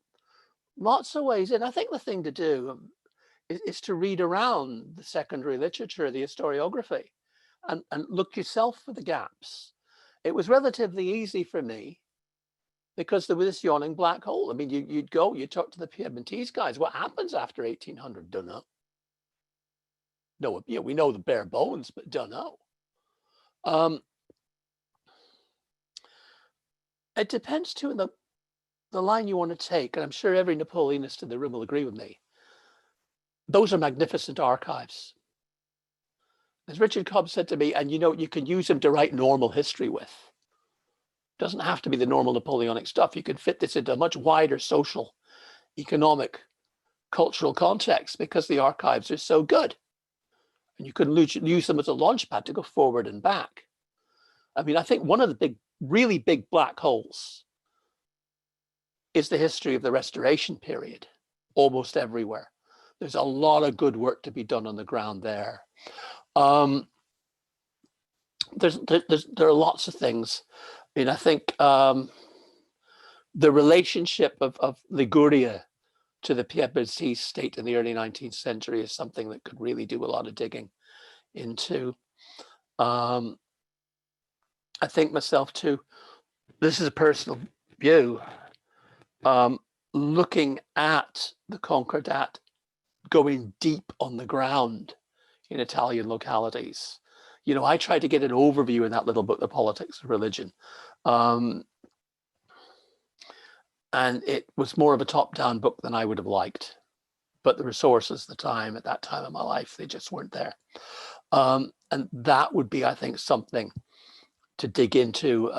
lots of ways in. I think the thing to do is to read around the secondary literature, the historiography, and look yourself for the gaps. It was relatively easy for me because there was this yawning black hole. I mean, you'd talk to the Piedmontese guys. What happens after 1800? Don't know. No, we know the bare bones, but don't know. It depends too on the line you want to take, and I'm sure every Napoleonist in the room will agree with me. Those are magnificent archives. As Richard Cobb said to me, and you can use them to write normal history with. Doesn't have to be the normal Napoleonic stuff. You can fit this into a much wider social, economic, cultural context because the archives are so good. And you can use them as a launch pad to go forward and back. I mean, I think one of the really big black holes is the history of the Restoration period, almost everywhere. There's a lot of good work to be done on the ground there. There are lots of things. I mean, I think the relationship of Liguria to the Piedmontese state in the early 19th century is something that could really do a lot of digging into. I think myself too, this is a personal view, looking at the Concordat, going deep on the ground in Italian localities. I tried to get an overview in that little book, The Politics of Religion. And it was more of a top-down book than I would have liked. But the resources, at that time of my life, they just weren't there. And that would be, I think, something to dig into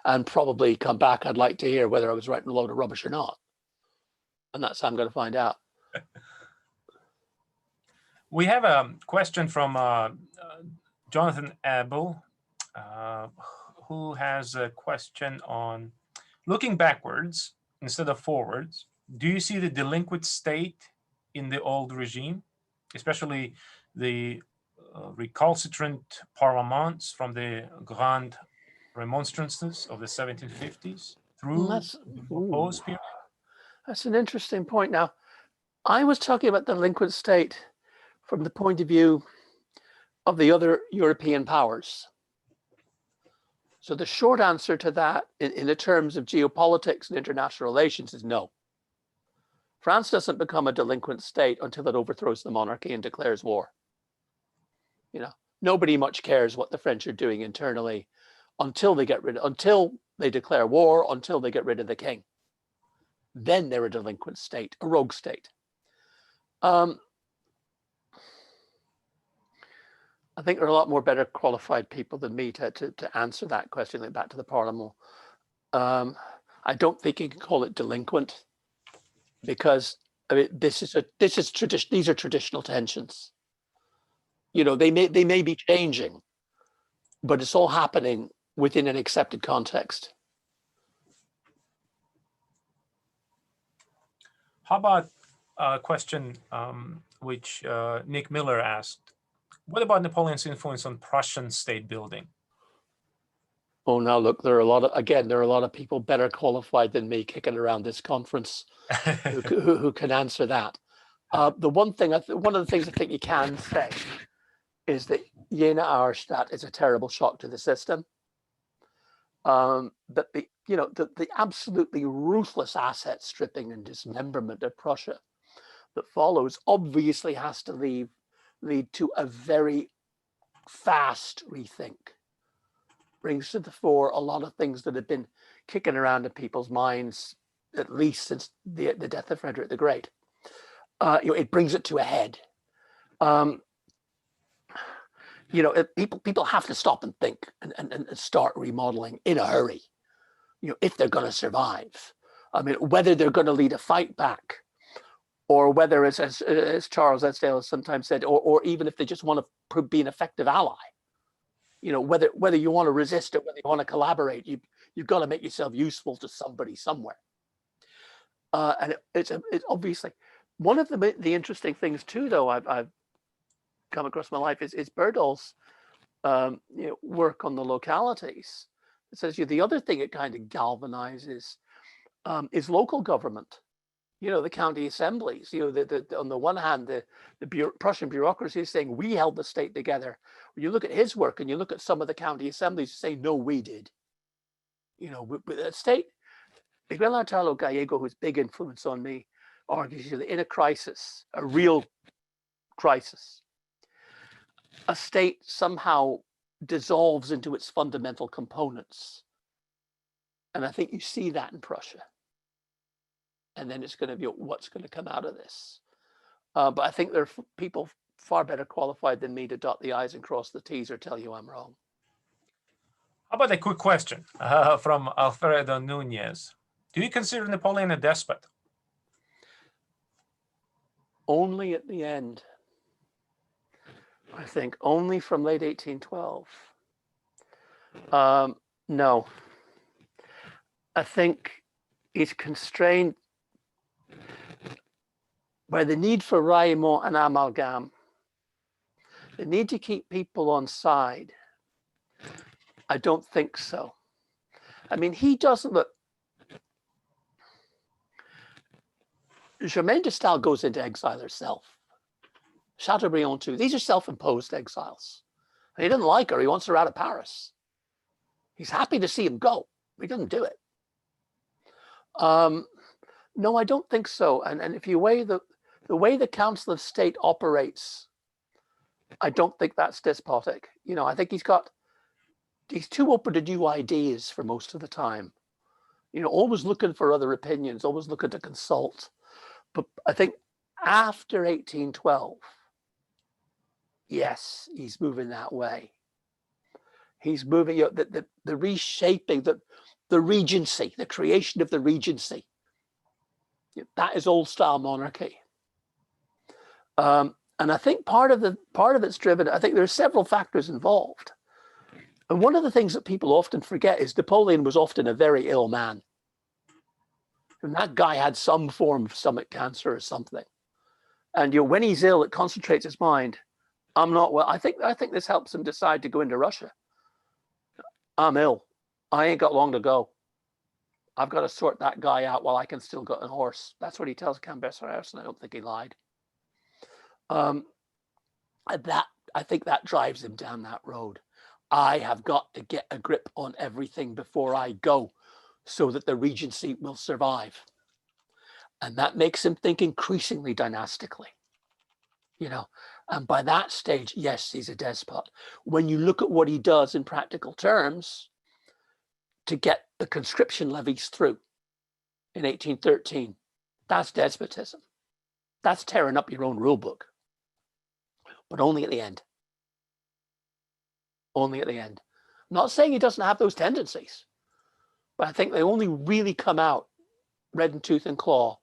and probably come back. I'd like to hear whether I was writing a load of rubbish or not. And that's how I'm going to find out. We have a question from Jonathan Abel, who has a question on looking backwards instead of forwards. Do you see the delinquent state in the old regime, especially the recalcitrant parlements from the Grand Remonstrances of the 1750s through the Pause period? That's an interesting point. Now, I was talking about the delinquent state from the point of view of the other European powers. So the short answer to that in the terms of geopolitics and international relations is no. France doesn't become a delinquent state until it overthrows the monarchy and declares war. Nobody much cares what the French are doing internally until they declare war, until they get rid of the king. Then they're a delinquent state, a rogue state. I think there are a lot more better qualified people than me to answer that question, like back to the Parlement. I don't think you can call it delinquent because these are traditional tensions. They may be changing, but it's all happening within an accepted context. How about a question which Nick Miller asked? What about Napoleon's influence on Prussian state building? Oh, now look, there are a lot of people better qualified than me kicking around this conference who can answer that. One of the things I think you can say is that Jena Auerstadt is a terrible shock to the system. That the absolutely ruthless asset stripping and dismemberment of Prussia that follows obviously has to lead to a very fast rethink brings to the fore a lot of things that have been kicking around in people's minds, at least since the death of Frederick the Great. It brings it to a head. People have to stop and think and start remodeling in a hurry, if they're going to survive. I mean, whether they're going to lead a fight back, or whether, as Charles Esdale has sometimes said, or even if they just want to be an effective ally, whether you want to resist it, whether you want to collaborate, you've got to make yourself useful to somebody somewhere. And it's obviously one of the interesting things too, though, I've come across in my life is Berdahl's work on the localities. It says the other thing it kind of galvanizes is local government. The county assemblies. On the one hand, the Prussian bureaucracy is saying we held the state together. When you look at his work and you look at some of the county assemblies, you say no, we did. With the state. Miguel Artalo Gallego, who's big influence on me, argues that in a crisis, a real crisis, a state somehow dissolves into its fundamental components. And I think you see that in Prussia. And then it's going to be what's going to come out of this. But I think there are people far better qualified than me to dot the I's and cross the T's or tell you I'm wrong. How about a quick question from Alfredo Nunez? Do you consider Napoleon a despot? Only at the end. I think only from late 1812. No. I think he's constrained by the need for raillement and amalgam, the need to keep people on side. I don't think so. I mean, he doesn't look. Germaine de Stael goes into exile herself. Chateaubriand too. These are self-imposed exiles. And he doesn't like her. He wants her out of Paris. He's happy to see him go. He doesn't do it. No, I don't think so. And if you weigh the way the Council of State operates, I don't think that's despotic. I think he's too open to new ideas for most of the time. Always looking for other opinions, always looking to consult. But I think after 1812, yes, he's moving that way. He's moving the reshaping, the regency, the creation of the regency. That is old style monarchy. And I think part of it's driven. I think there are several factors involved. And one of the things that people often forget is Napoleon was often a very ill man. And that guy had some form of stomach cancer or something. And when he's ill, it concentrates his mind. I'm not well. I think this helps him decide to go into Russia. I'm ill. I ain't got long to go. I've got to sort that guy out while I can still get a horse. That's what he tells Cambacérès, and I don't think he lied. I think that drives him down that road. I have got to get a grip on everything before I go, so that the regency will survive. And that makes him think increasingly dynastically. And by that stage, yes, he's a despot. When you look at what he does in practical terms to get the conscription levies through in 1813, that's despotism. That's tearing up your own rule book. But only at the end. Only at the end. I'm not saying he doesn't have those tendencies, but I think they only really come out red in tooth and claw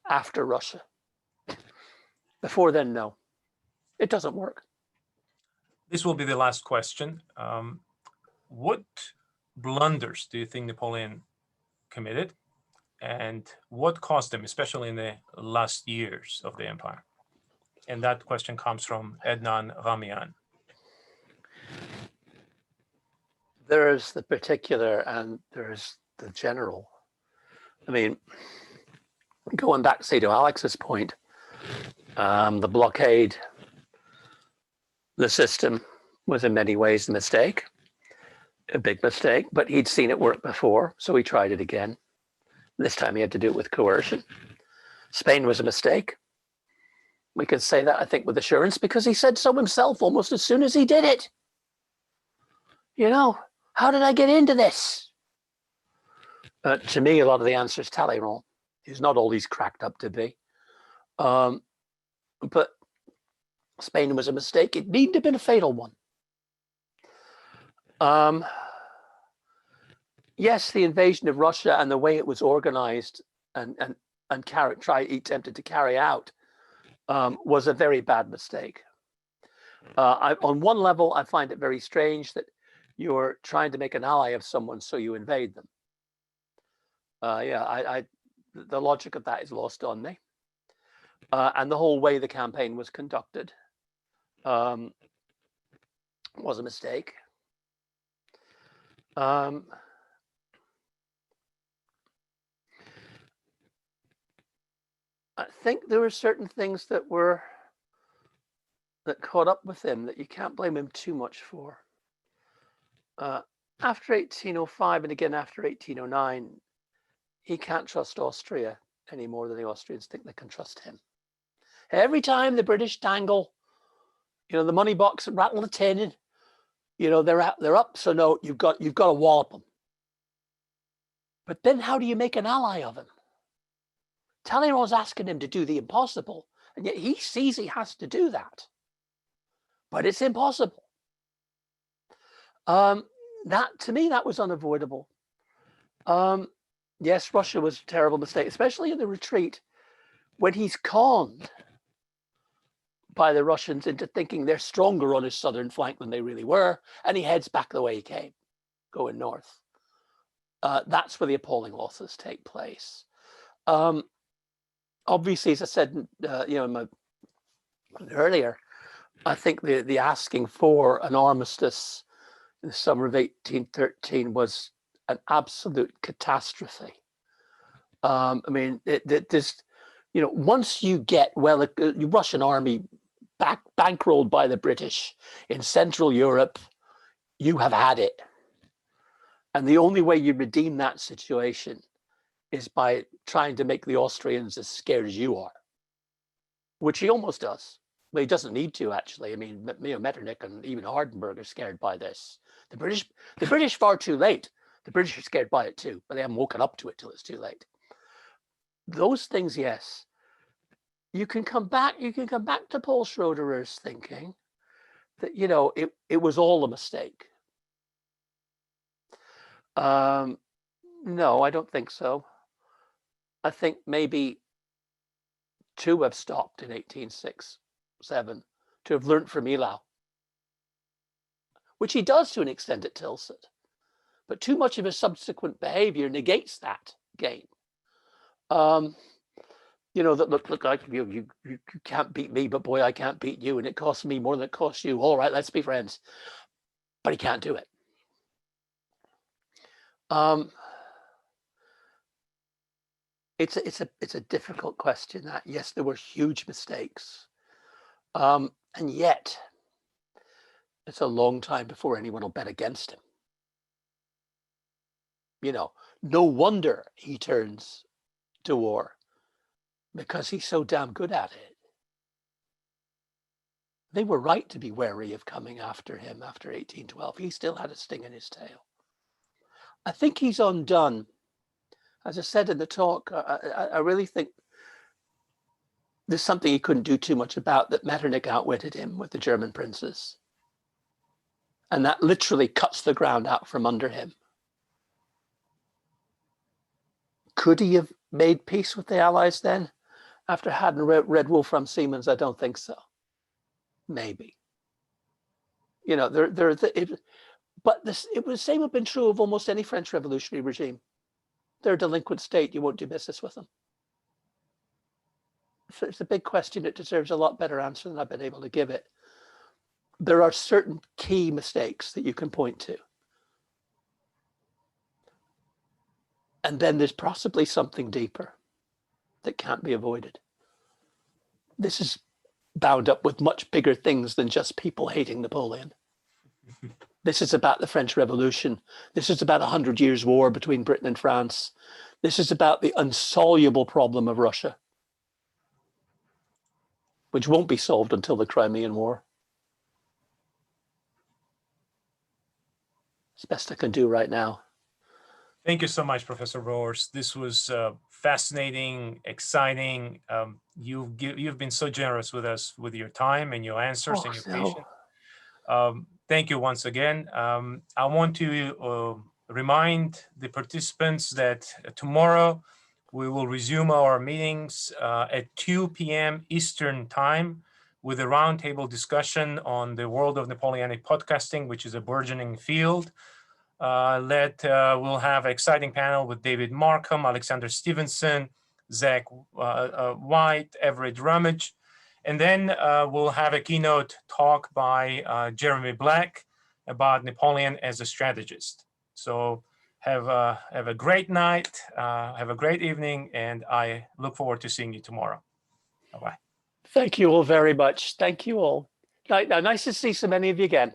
after Russia. Before then, no. It doesn't work. This will be the last question. What blunders do you think Napoleon committed? And what cost him, especially in the last years of the empire? And that question comes from Ednan Ramian. There's the particular and there's the general. I mean, going back, say, to Alex's point, the blockade, the system was in many ways a mistake, a big mistake, but he'd seen it work before, so he tried it again. This time he had to do it with coercion. Spain was a mistake. We can say that, I think, with assurance, because he said so himself almost as soon as he did it. How did I get into this? To me, a lot of the answer is Talleyrand. He's not all he's cracked up to be. But Spain was a mistake. It needn't have been a fatal one. Yes, the invasion of Russia and the way it was organized and attempted to carry out was a very bad mistake. On one level, I find it very strange that you're trying to make an ally of someone, so you invade them. The logic of that is lost on me. And the whole way the campaign was conducted was a mistake. I think there were certain things that caught up with him that you can't blame him too much for. After 1805 and again after 1809, he can't trust Austria any more than the Austrians think they can trust him. Every time the British dangle, the money box and rattle the tin, they're up. So no, you've got to wallop them. But then how do you make an ally of him? Talleyrand's asking him to do the impossible, and yet he sees he has to do that. But it's impossible. To me, that was unavoidable. Yes, Russia was a terrible mistake, especially in the retreat, when he's conned by the Russians into thinking they're stronger on his southern flank than they really were, and he heads back the way he came, going north. That's where the appalling losses take place. Obviously, as I said, earlier, I think the asking for an armistice in the summer of 1813 was an absolute catastrophe. Once you get the Russian army bankrolled by the British in Central Europe, you have had it. And the only way you redeem that situation is by trying to make the Austrians as scared as you are, which he almost does. Well, he doesn't need to, actually. I mean, Metternich and even Hardenberg are scared by this. The British far too late. The British are scared by it too, but they haven't woken up to it till it's too late. Those things, yes. You can come back to Paul Schroederer's thinking that, it was all a mistake. No, I don't think so. I think maybe to have stopped in 1806-7, to have learnt from Eylau, which he does to an extent at Tilsit, but too much of his subsequent behavior negates that gain. That look like you can't beat me, but boy, I can't beat you, and it costs me more than it costs you. All right, let's be friends. But he can't do it. It's a difficult question. That, yes, there were huge mistakes, and yet it's a long time before anyone will bet against him. No wonder he turns to war, because he's so damn good at it. They were right to be wary of coming after him after 1812. He still had a sting in his tail. I think he's undone. As I said in the talk, I really think there's something he couldn't do too much about, that Metternich outwitted him with the German princes. And that literally cuts the ground out from under him. Could he have made peace with the Allies then? After having read Wolfram Siemens, I don't think so. Maybe. But it was same have been true of almost any French revolutionary regime. They're a delinquent state. You won't do business with them. So it's a big question. It deserves a lot better answer than I've been able to give it. There are certain key mistakes that you can point to. And then there's possibly something deeper that can't be avoided. This is bound up with much bigger things than just people hating Napoleon. This is about the French Revolution. This is about 100 Years' War between Britain and France. This is about the insoluble problem of Russia, which won't be solved until the Crimean War. It's best I can do right now. Thank you so much, Professor Roars. This was fascinating, exciting. You've been so generous with us with your time and your answers and your patience. Thank you once again. I want to remind the participants that tomorrow we will resume our meetings at 2 p.m. Eastern time with a roundtable discussion on the world of Napoleonic podcasting, which is a burgeoning field. We'll have an exciting panel with David Markham, Alexander Stevenson, Zach White, Everett Rummage. And then we'll have a keynote talk by Jeremy Black about Napoleon as a strategist. So have a great night, have a great evening, and I look forward to seeing you tomorrow. Bye-bye. Thank you all very much. Thank you all. Nice to see so many of you again.